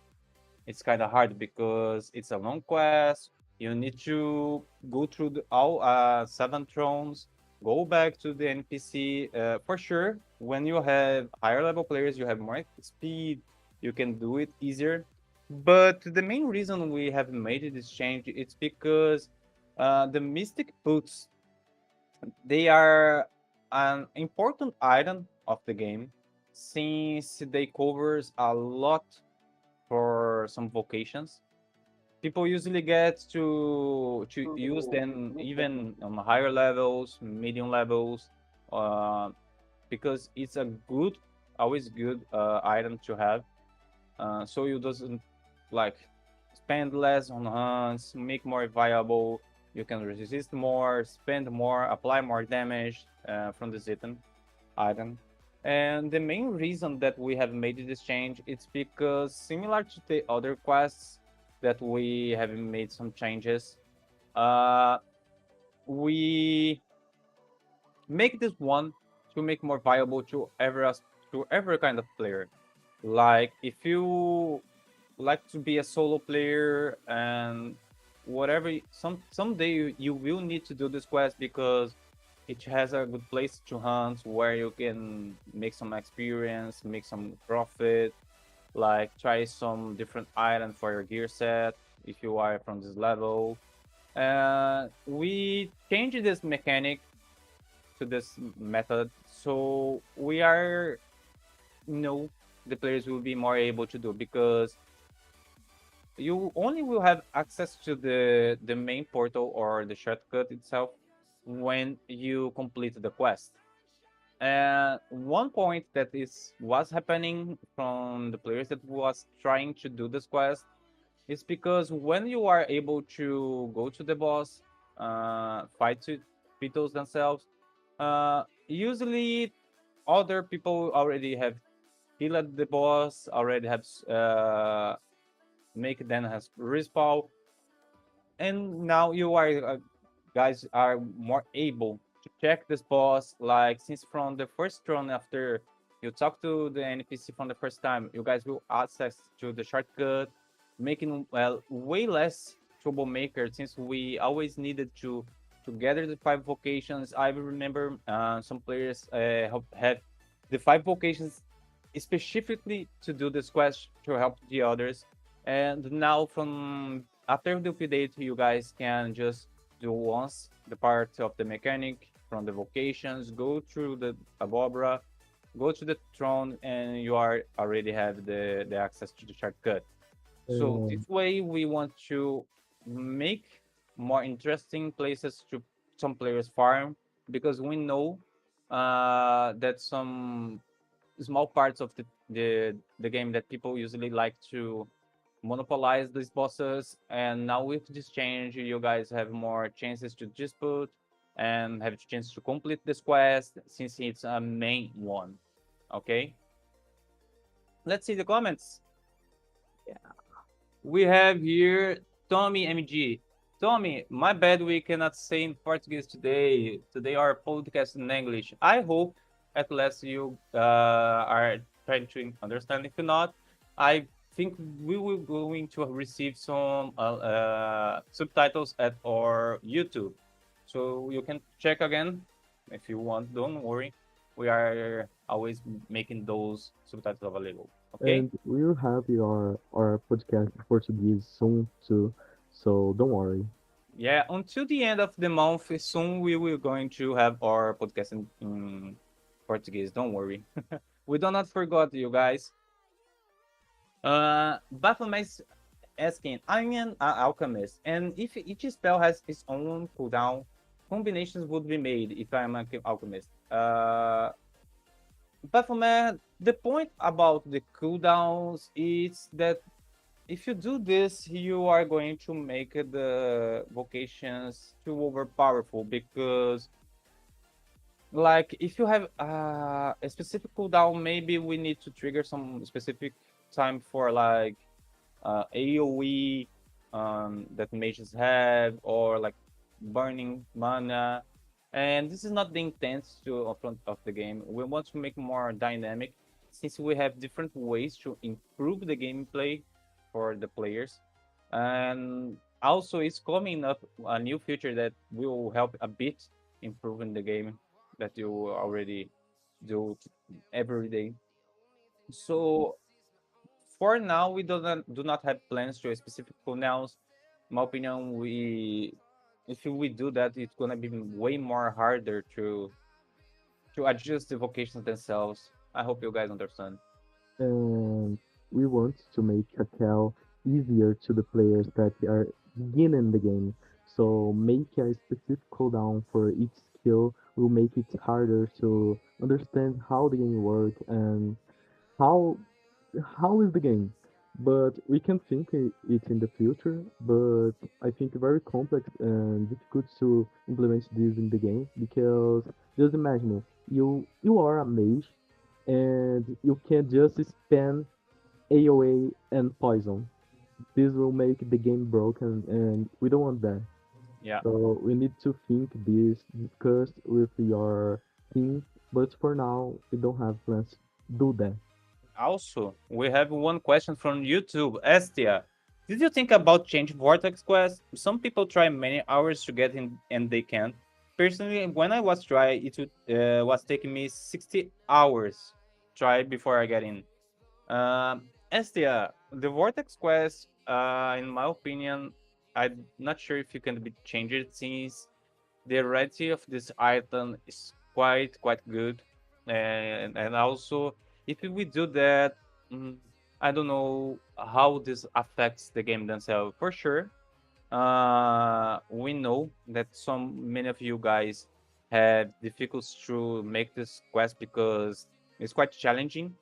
it's kind of hard because it's a long quest. You need to go through all seven thrones, go back to the NPC. For sure, when you have higher level players, you have more speed. You can do it easier. But the main reason we have made this change it's because the Mystic Boots they are an important item of the game since they covers a lot for some vocations people usually get to use them even on higher levels, medium levels, uh, because it's a good, always good item to have. So you doesn't like spend less on hunts, make more viable. You can resist more, spend more, apply more damage from this item. And the main reason that we have made this change it's because similar to the other quests that we have made some changes, uh, we make this one to make more viable to every kind of player. Like if you like to be a solo player and whatever, someday you will need to do this quest because it has a good place to hunt where you can make some experience, make some profit, like try some different items for your gear set if you are from this level. We changed this mechanic to this method, so we are, the players will be more able to do because you only will have access to the main portal or the shortcut itself when you complete the quest. And one point that is was happening from the players that was trying to do this quest is because when you are able to go to the boss, fight to beetles themselves, usually other people already have killed the boss, already have make them has respawn, and now you are guys are more able to check this boss. Like since from the first run after you talk to the npc from the first time, you guys will access to the shortcut, making well way less troublemaker since we always needed to gather the five vocations. I remember some players have the five vocations specifically to do this quest to help the others. And now from after the update, you guys can just do once the part of the mechanic from the vocations, go through the Abobra, go to the throne, and you are already have the access to the shortcut. So Um, this way we want to make more interesting places to some players farm because we know that some small parts of the game that people usually like to monopolize these bosses, and now with this change you guys have more chances to dispute and have a chance to complete this quest since it's a main one. Okay, let's see the comments. We have here Tommy MG. Tommy, my bad we cannot say in Portuguese today. Today our podcast in English. I hope at last you are trying to understand. If not, I think we will going to receive some subtitles at our YouTube. So you can check again if you want. Don't worry. We are always making those subtitles available. Okay? and we'll have our podcast in Portuguese soon too, so don't worry. Yeah, until the end of the month, soon we will going to have our podcast in Portuguese. Don't worry. We do not forget you guys. Baphomet's asking, I'm an alchemist, and if each spell has its own cooldown, combinations would be made if I'm an alchemist. Baphomet, the point about the cooldowns is that if you do this, you are going to make the vocations too overpowerful because, like, if you have a specific cooldown, maybe we need to trigger some specific time for like AOE that mages have, or like burning mana. And this is not the intent to front of the game. We want to make more dynamic since we have different ways to improve the gameplay for the players. And also it's coming up a new feature that will help a bit improving the game that you already do every day. So for now, we do not have plans to a specific pronouns. In my opinion, we if we do that, it's gonna be way more harder to adjust the vocations themselves. I hope you guys understand. And we want to make Kakele easier to the players that are beginning the game. So make a specific cooldown for each skill will make it harder to understand how the game works and how how is the game. But we can think it in the future, but I think very complex and difficult to implement this in the game because just imagine you are a mage and you can just spam AoA and poison. This will make the game broken, and we don't want that. Yeah. So we need to think this, discuss with your team, but for now, we don't have plans to do that. Also, we have one question from YouTube. Estia, did you think about change Vortex Quest? Some people try many hours to get in and they can't. Personally, when I was trying, was taking me 60 hours try before I get in. Estia, the Vortex Quest, in my opinion, I'm not sure if you can be changed since the variety of this item is quite good, and also if we do that, mm, I don't know how this affects the game themselves. For sure, we know that many of you guys had difficulties to make this quest because it's quite challenging.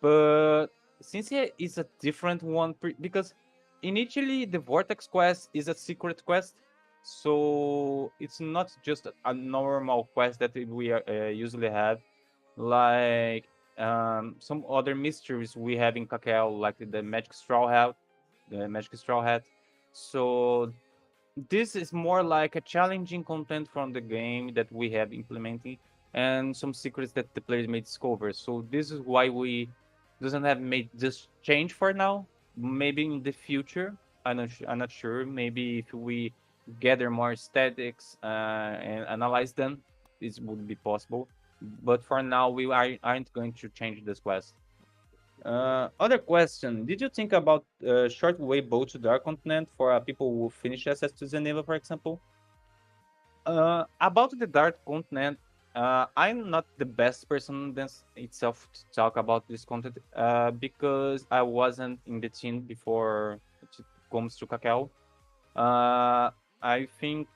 But since it is a different one, because initially the Vortex quest is a secret quest, so it's not just a normal quest that we usually have, like some other mysteries we have in Kakel, like the Magic Straw Hat. So this is more like a challenging content from the game that we have implementing and some secrets that the players may discover. So this is why we doesn't have made this change for now. Maybe in the future, I'm not sure. Maybe if we gather more statics and analyze them, this would be possible. But for now, aren't going to change this quest. Other question: did you think about short way boat to Dark Continent for people who finish access to Geneva, for example? About the Dark Continent, I'm not the best person itself to talk about this content because I wasn't in the team before it comes to Kakel. Uh, I think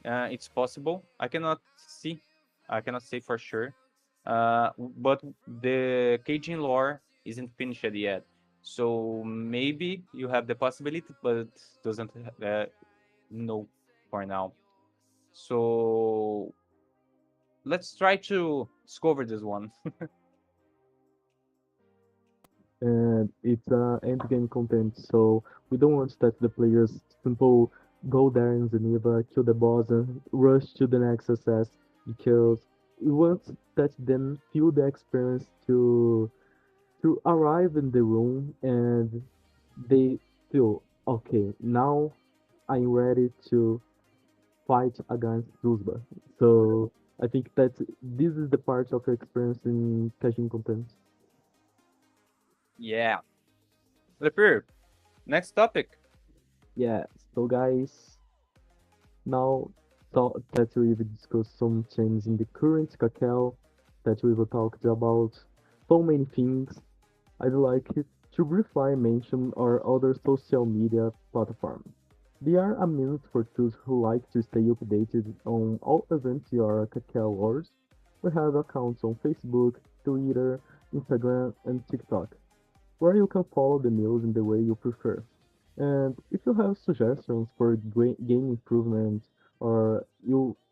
it's possible. I cannot say for sure. But the Cajun lore isn't finished yet, so maybe you have the possibility, but doesn't know for now. So let's try to discover this one. And it's end game content, so we don't want that the players simple go there in Geneva, kill the boss, and rush to the next success because we want that them feel the experience to arrive in the room and they feel okay now I'm ready to fight against Zuzba. So I think that this is the part of experience in caching content. Yeah. Lepre, next topic. Yeah, so guys, now that we've discussed some changes in the current Kakel, that we will talk about so many things, I'd like to briefly mention our other social media platforms. They are a means for those who like to stay updated on all events your Kakel wars. We have accounts on Facebook, Twitter, Instagram, and TikTok, where you can follow the news in the way you prefer. And if you have suggestions for game improvements, or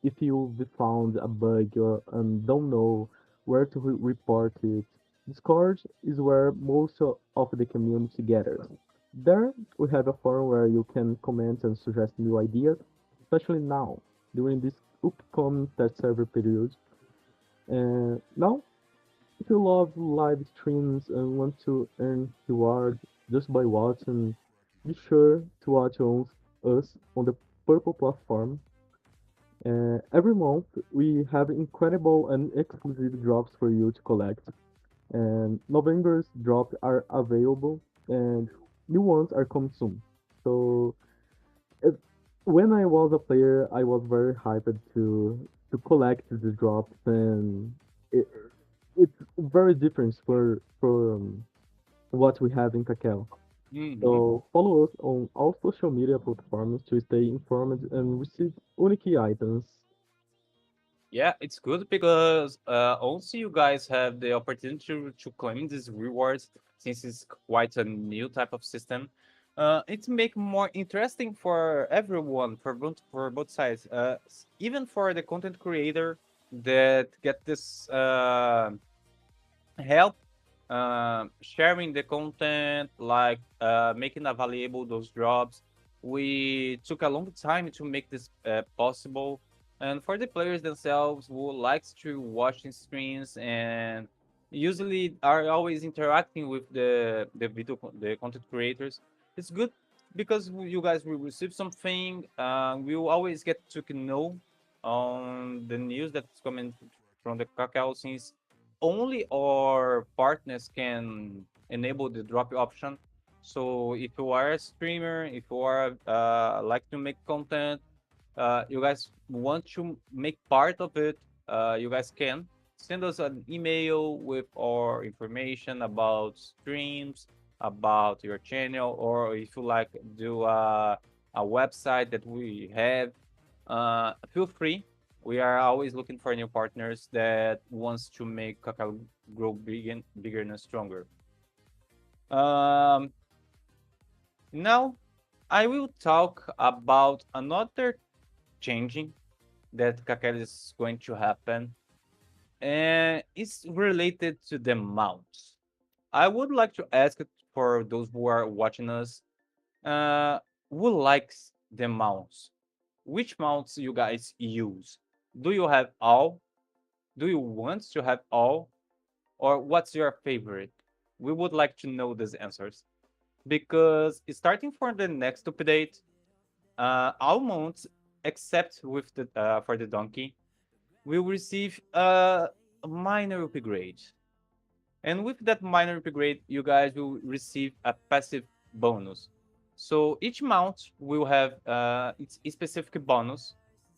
if you found a bug or don't know where to report it, Discord is where most of the community gathers. There, we have a forum where you can comment and suggest new ideas, especially now during this upcoming test server period. And now, if you love live streams and want to earn rewards just by watching, be sure to watch us on the Purple platform. Every month, we have incredible and exclusive drops for you to collect. And November's drops are available, and new ones are coming soon. So, if, when I was a player, I was very hyped to collect the drops, and it, it's very different for what we have in Kakel. Hmm. So follow us on all social media platforms to stay informed and receive unique items. Yeah, it's good because also you guys have the opportunity to claim these rewards since it's quite a new type of system. It make more interesting for everyone, for both sides, even for the content creator that get this help sharing the content, like making available those drops. We took a long time to make this possible, and for the players themselves who likes to watch the streams and usually are always interacting with the content creators, it's good because you guys will receive something. We will always get to know on the news that's coming from the Kakao since only our partners can enable the drop option. So if you are a streamer, if you are like to make content, you guys want to make part of it, you guys can send us an email with our information about streams, about your channel, or if you like do a website that we have, feel free. We are always looking for new partners that wants to make Kakao grow bigger and stronger. Um, Now I will talk about another changing that Kakao is going to happen, and it's related to the mounts. I would like to ask for those who are watching us, uh, who likes the mounts? Which mounts you guys use? Do you have all? Do you want to have all? Or what's your favorite? We would like to know these answers. Because starting from the next update, all mounts, except with the for the donkey, will receive a minor upgrade. And with that minor upgrade, you guys will receive a passive bonus. So each mount will have its specific bonus,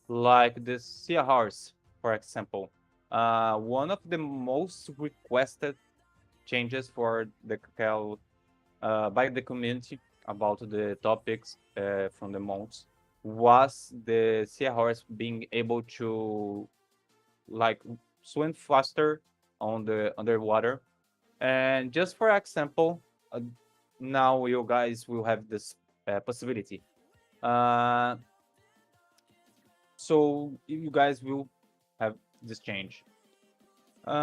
like the Sea Horse, for example. One of the most requested changes for the Kakao by the community about the topics from the mounts was the Sea Horse being able to like swim faster on the underwater. And just for example, now you guys will have this possibility. Uh, so you guys will have this change,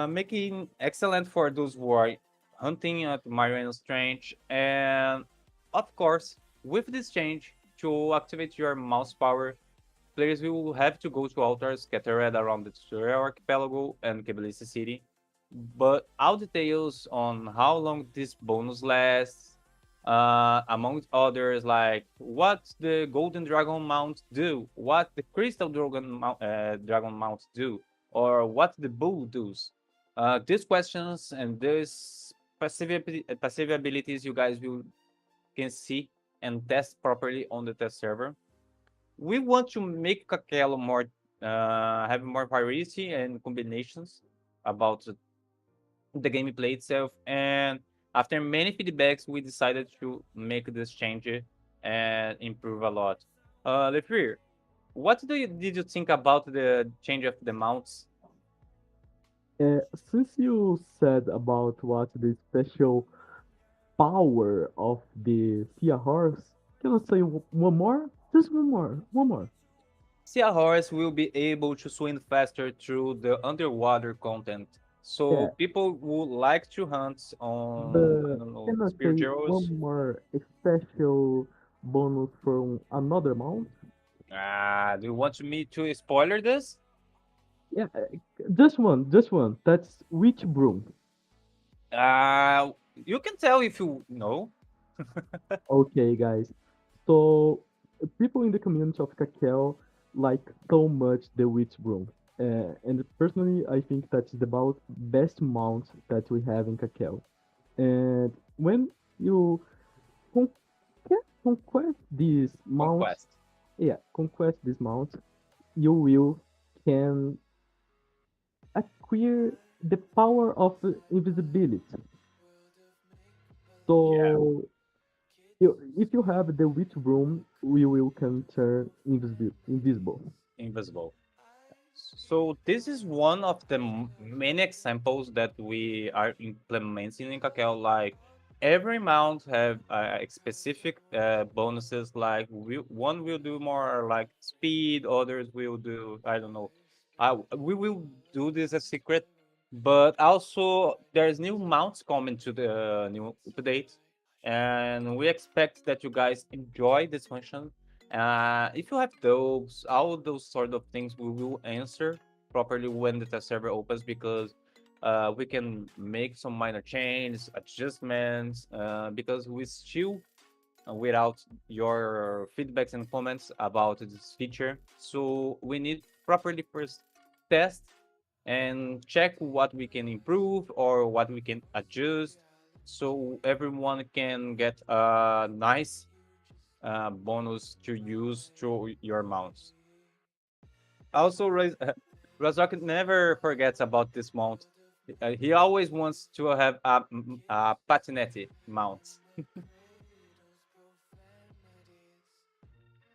making excellent for those who are hunting at Mariano Strange. And of course, with this change, to activate your mouse power, players will have to go to altars scattered around the Tutorial Archipelago and Kebelisi City. But all details on how long this bonus lasts, among others, like what the Golden Dragon Mount do, what the Crystal Dragon Mount do, or what the Bull does. These questions and these passive abilities you guys will can see and test properly on the test server. We want to make Kakelo more have more variety and combinations about the gameplay itself. And after many feedbacks, we decided to make this change and improve a lot. Lefir, what did you think about the change of the mounts? Since you said about what the special power of the Sea Horse, can I say one more? Just one more, one more. See, a horse will be able to swim faster through the underwater content. So Yeah, people would like to hunt on, I but don't know, can I say spirituals. one more special bonus from another mount? Do you want me to spoiler this? Yeah, just one. That's Witch Broom. You can tell if you know. Okay, guys. So people in the community of Kakel like so much the Witch Broom. And personally, I think that's the about best mount that we have in Kakel. And when you conquest these mounts, Conquest. yeah, conquest these mounts, you will can acquire the power of invisibility. Yeah. So If you have the witch room, we will can turn invisible. Invisible. So this is one of the many examples that we are implementing in Kakele. Like every mount have specific bonuses. Like one will do more like speed, others will do I don't know. We will do this as secret, but also there's new mounts coming to the new update, and we expect that you guys enjoy this function. If you have those, all those sort of things, we will answer properly when the test server opens because we can make some minor changes, adjustments, because we still without your feedbacks and comments about this feature. So we need properly first test and check what we can improve or what we can adjust so everyone can get a nice bonus to use through your mounts. Also, Razak never forgets about this mount. He always wants to have a patinetti mount.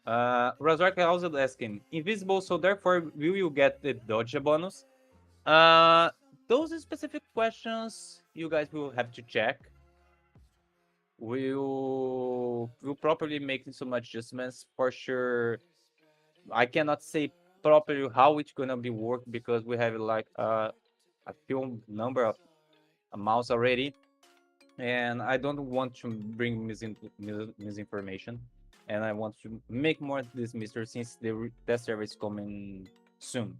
Razak also asking, invisible, so therefore will you get the dodge bonus? Uh, those specific questions you guys will have to check. We'll properly make some adjustments for sure. I cannot say properly how it's gonna be work because we have like a few number of amounts already, and I don't want to bring misinformation, and I want to make more this mystery since the test server is coming soon.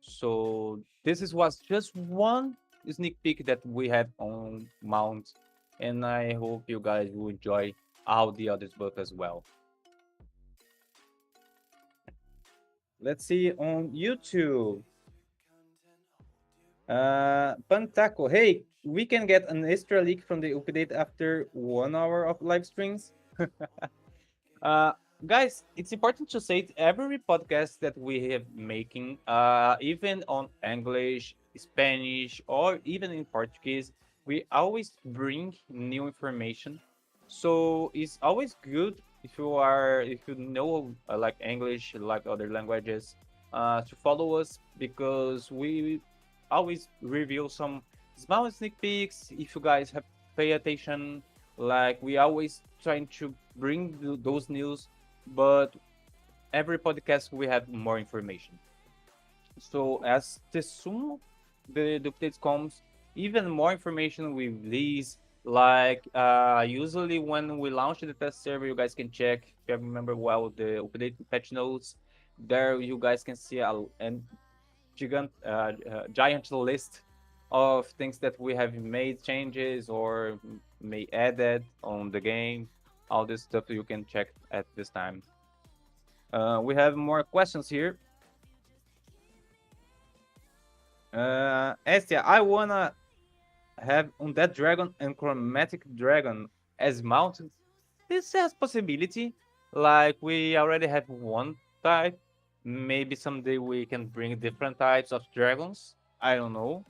So this is was just one sneak peek that we have on Mount, and I hope you guys will enjoy all the others book as well. Let's see on YouTube. Pantaco, hey, we can get an extra leak from the update after 1 hour of live streams. Uh, Guys, it's important to say every podcast that we have making, even on English, Spanish, or even in Portuguese, we always bring new information. So it's always good if you know like English, like other languages, to follow us because we always reveal some small sneak peeks. If you guys have pay attention, like we always trying to bring those news, but every podcast we have more information. So as the soon the updates comes, even more information we release. Like usually when we launch the test server, you guys can check if you remember well the update patch notes. There you guys can see an giant list of things that we have made changes or may added on the game. All this stuff you can check at this time. We have more questions here. Estia, I wanna have Undead Dragon and Chromatic Dragon as mounted. This has possibility. Like we already have one type. Maybe someday we can bring different types of dragons. I don't know.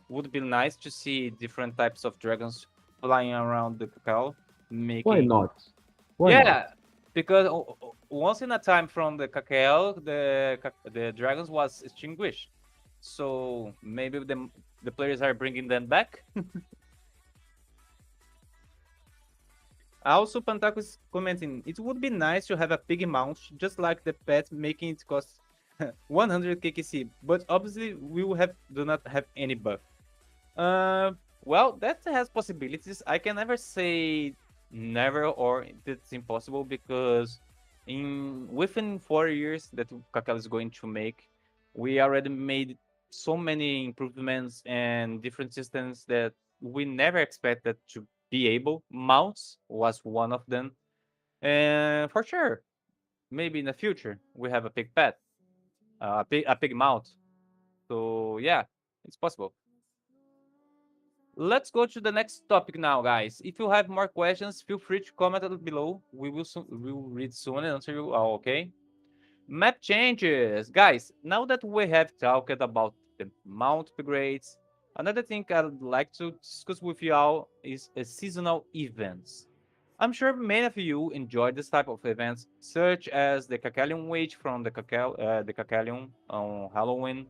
Would be nice to see different types of dragons flying around the cacao, Why making not? Why not? yeah, because once in a time from the cacao, the dragons was extinguished. So maybe the players are bringing them back. Also, Pantaco is commenting, it would be nice to have a pig mount, just like the pet, making it cost 100 KKC. But obviously, we will have do not have any buff. Uh, well, that has possibilities. I can never say never or it's impossible because in within 4 years that Kakao is going to make, we already made so many improvements and different systems that we never expected to be able. Mounts was one of them, and for sure, maybe in the future we have a pig pet, a pig mount. So yeah, it's possible. Let's go to the next topic now, guys. If you have more questions, feel free to comment below. We will read soon and answer you all, okay? Map changes. Guys, now that we have talked about the mount upgrades, another thing I'd like to discuss with you all is seasonal events. I'm sure many of you enjoy this type of events, such as the Kakele Witch from the Kakele on Halloween.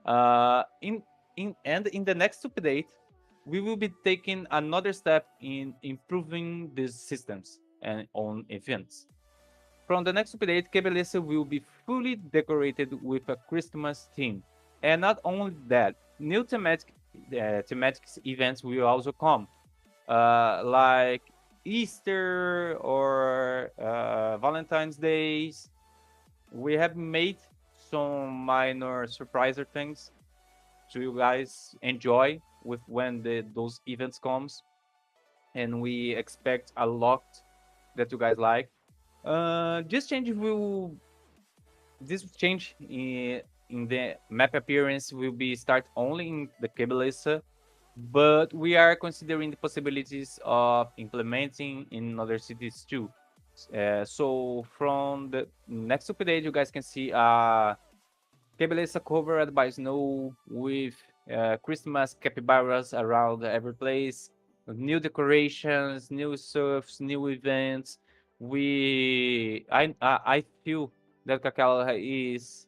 Uh, in in the next update, we will be taking another step in improving these systems and on events. From the next update, Kebelese will be fully decorated with a Christmas theme. And not only that, new thematic events will also come, like Easter or Valentine's Days. We have made some minor surpriser things to you guys enjoy with when those events comes, and we expect a lot that you guys like. This change will this change in the map appearance will be start only in the Kebelesa, but we are considering the possibilities of implementing in other cities too. So from the next update, you guys can see Kebelesa covered by snow with Christmas capybaras around every place, new decorations, new surfs, new events. I feel that Kakao is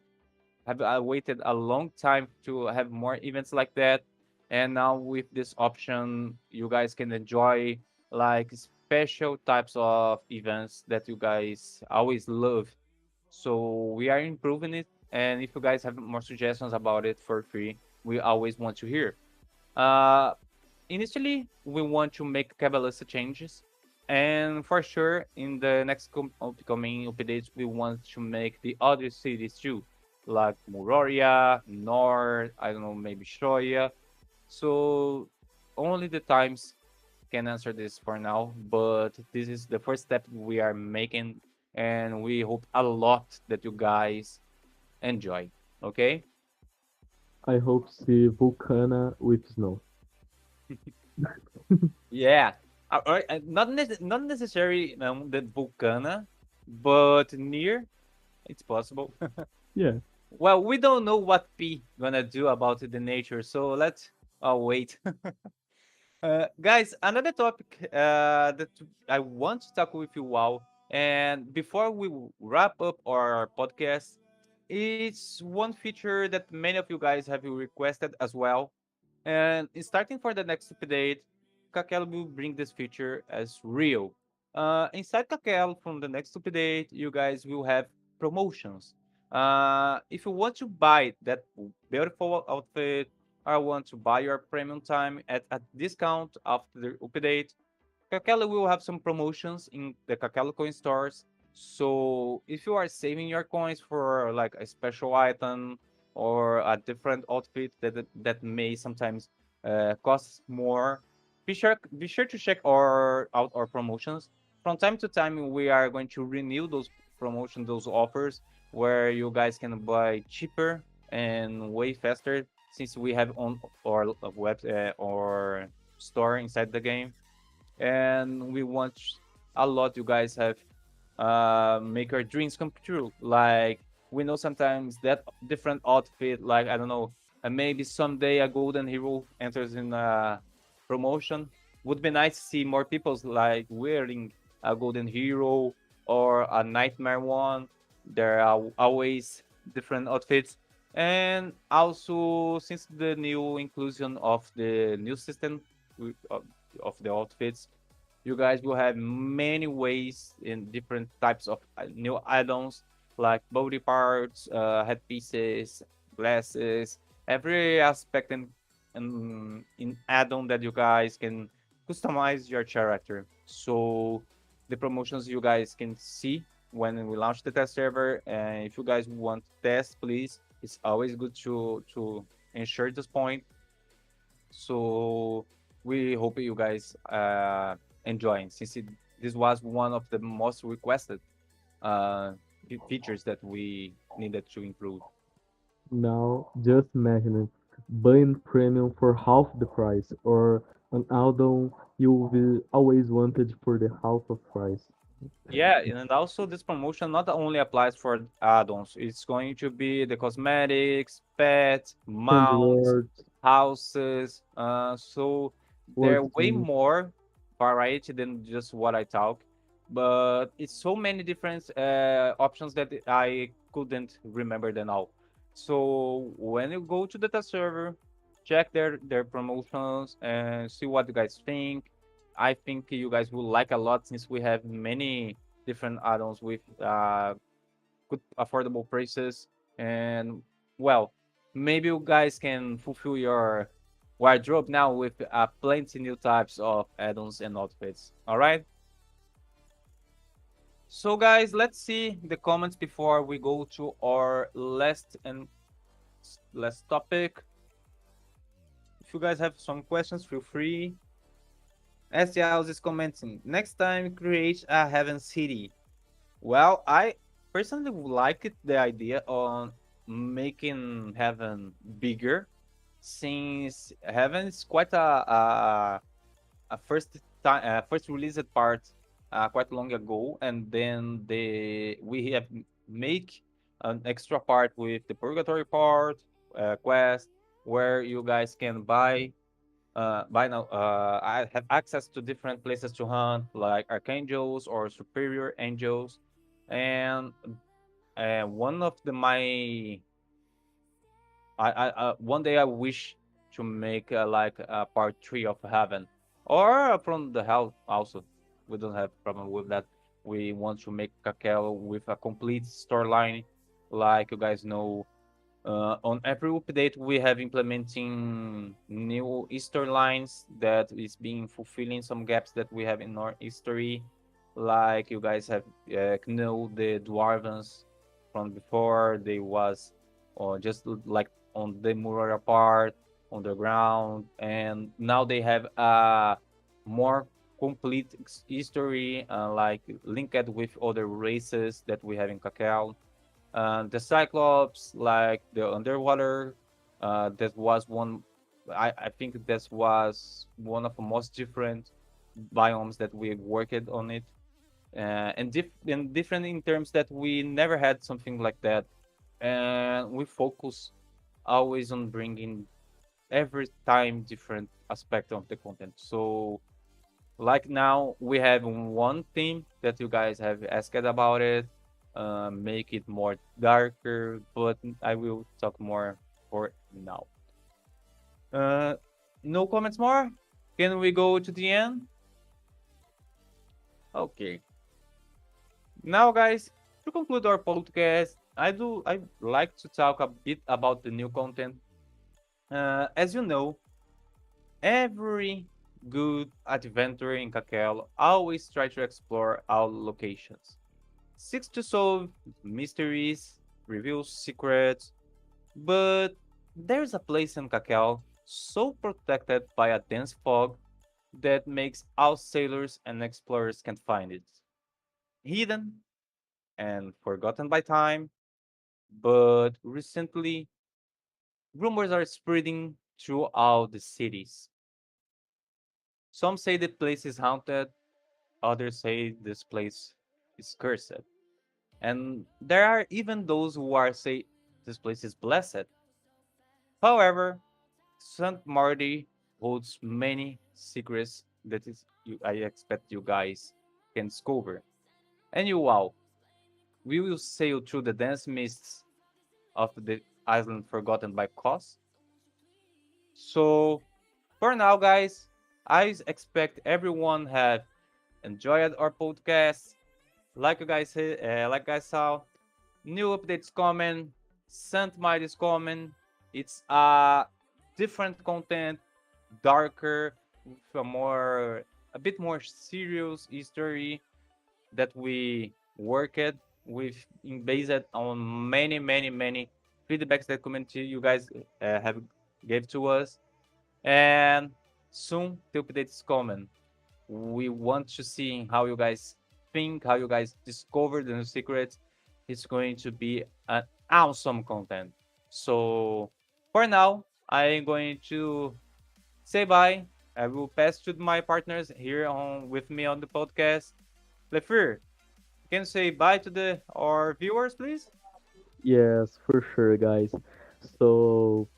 have waited a long time to have more events like that, and now with this option, you guys can enjoy like special types of events that you guys always love. So we are improving it, and if you guys have more suggestions about it for free, we always want to hear. Uh, Initially, we want to make Cabalista changes, and for sure, in the next upcoming updates, we want to make the other cities too, like Muroria, Nord, I don't know, maybe Shoya. So only the times can answer this for now, but this is the first step we are making, and we hope a lot that you guys enjoy. Okay? I hope to see Vulcana with snow. Yeah. Not necessarily the Vulcana, but near. It's possible. Yeah, Well, we don't know what P gonna do about the nature, so let's wait. Guys, another topic that I want to talk with you all, and before we wrap up our podcast, it's one feature that many of you guys have requested as well. And starting for the next update, Kakel will bring this feature as real. Inside Kakel, from the next update, you guys will have promotions. If you want to buy that beautiful outfit, or want to buy your premium time at a discount after the update, Kakele will have some promotions in the Kakele coin stores. So if you are saving your coins for like a special item or a different outfit that may sometimes cost more, be sure to check our out our promotions. From time to time, we are going to renew those promotions, those offers, where you guys can buy cheaper and way faster since we have on our web or store inside the game, and we want a lot you guys have make our dreams come true. Like we know sometimes that different outfit, like I don't know, maybe someday a golden hero enters in a promotion. Would be nice to see more people like wearing a golden hero or a nightmare one. There are always different outfits. And also, since the new inclusion of the new system of the outfits, you guys will have many ways in different types of new add-ons like body parts, headpieces, glasses, every aspect in add-on that you guys can customize your character. So the promotions you guys can see when we launch the test server, and if you guys want to test, please, it's always good to ensure this point. So we hope you guys enjoying since this was one of the most requested uh, features that we needed to improve. now just imagine it. Buying premium for half the price, or an add-on you will always wanted for the half of price. Yeah, and also this promotion not only applies for add-ons, it's going to be the cosmetics, pets, And mounts, rewards, houses. So there word are way skins. more. variety than just what I talk. But it's so many different options that I couldn't remember them all. So when you go to the test server, check their promotions and see what you guys think. I think you guys will like a lot since we have many different add-ons with good affordable prices. And well, maybe you guys can fulfill your wardrobe now with plenty new types of add-ons and outfits. All right. So guys, let's see the comments before we go to our last topic. If you guys have some questions, feel free. STLs is commenting. Next time, create a heaven city. Well, I personally like it, the idea on making heaven bigger, since heaven is quite a first released part quite long ago, and then we have make an extra part with the purgatory part quest, where you guys can buy now. I have access to different places to hunt, like archangels or superior angels, and one of the my one day I wish to make like a part three of Heaven or from the Hell also. We don't have problem with that. We want to make Kakele with a complete storyline, like you guys know. On every update, we have implementing new storylines that is being fulfilling some gaps that we have in our history. Like you guys have know the dwarvens from before, they was just like on the mural part on the ground, and now they have a more complete history, like linked with other races that we have in Kakel. The Cyclops, like the underwater, that was one. I think that was one of the most different biomes that we worked on it, and different in terms that we never had something like that, and we focus always on bringing every time different aspect of the content. So like now we have one theme that you guys have asked about it, make it more darker, but I will talk more for now. Uh, no comments more? Can we go to the end? Okay. Now, guys, to conclude our podcast, I like to talk a bit about the new content. As you know, every good adventurer in Kakel always try to explore all locations, seeks to solve mysteries, reveal secrets, but there's a place in Kakel so protected by a dense fog that makes all sailors and explorers can't find it. Hidden and forgotten by time, but recently rumors are spreading throughout the cities. Some say the place is haunted, others say this place is cursed. And there are even those who are say this place is blessed. However, Saint Marty holds many secrets that I expect you guys can discover. And you wow, we will sail through the dense mists of the island forgotten by Kos. So for now, guys, I expect everyone have enjoyed our podcast. Like you guys saw, new updates coming. Saint Might is coming. It's different content, darker, with a bit more serious history that we worked with, based on many feedbacks that community you guys have gave to us. And soon the update is coming. We want to see how you guys think, how you guys discover the new secrets. It's going to be an awesome content. So for now, I'm going to say bye. I will pass to my partners here on with me on the podcast. Lefur, you can say bye to the our viewers, please. Yes, for sure, guys. So,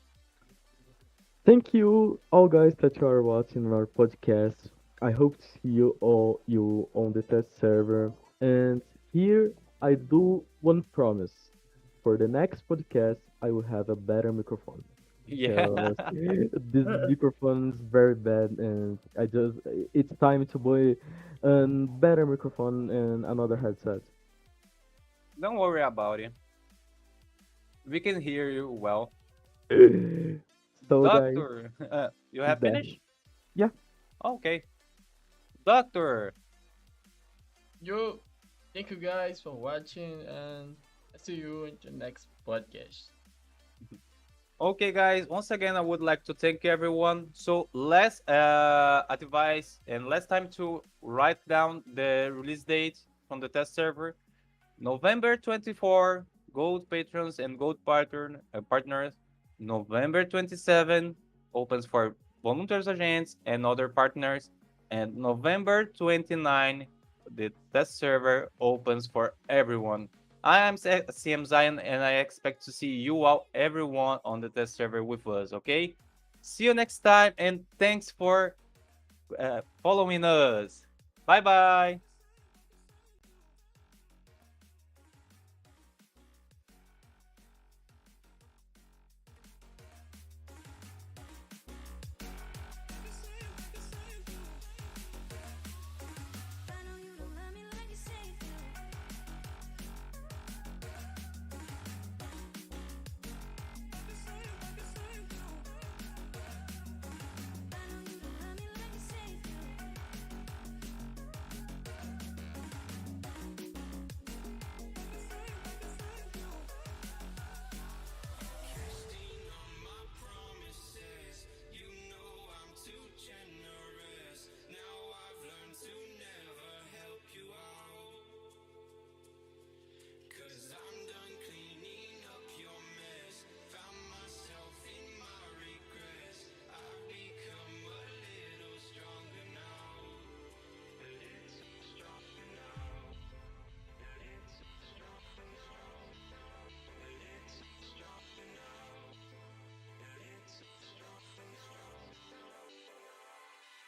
thank you all, guys, that you are watching our podcast. I hope to see you on the test server. And here I do one promise. For the next podcast, I will have a better microphone Yeah. because this microphone is very bad, and it's time to buy a better microphone and another headset. Don't worry about it. We can hear you well. So guys, Doctor, you is have that finished? yeah. Okay. Doctor. Yo, thank you guys for watching, and see you in the next podcast. Okay, guys. Once again, I would like to thank everyone. So less advice and less time to write down the release date from the test server. November 24, Gold patrons and Gold partners. November 27 opens for volunteers agents and other partners. And November 29, the test server opens for everyone. I am CM Zion and I expect to see you all, everyone on the test server with us, okay? See you next time and thanks for following us. Bye bye.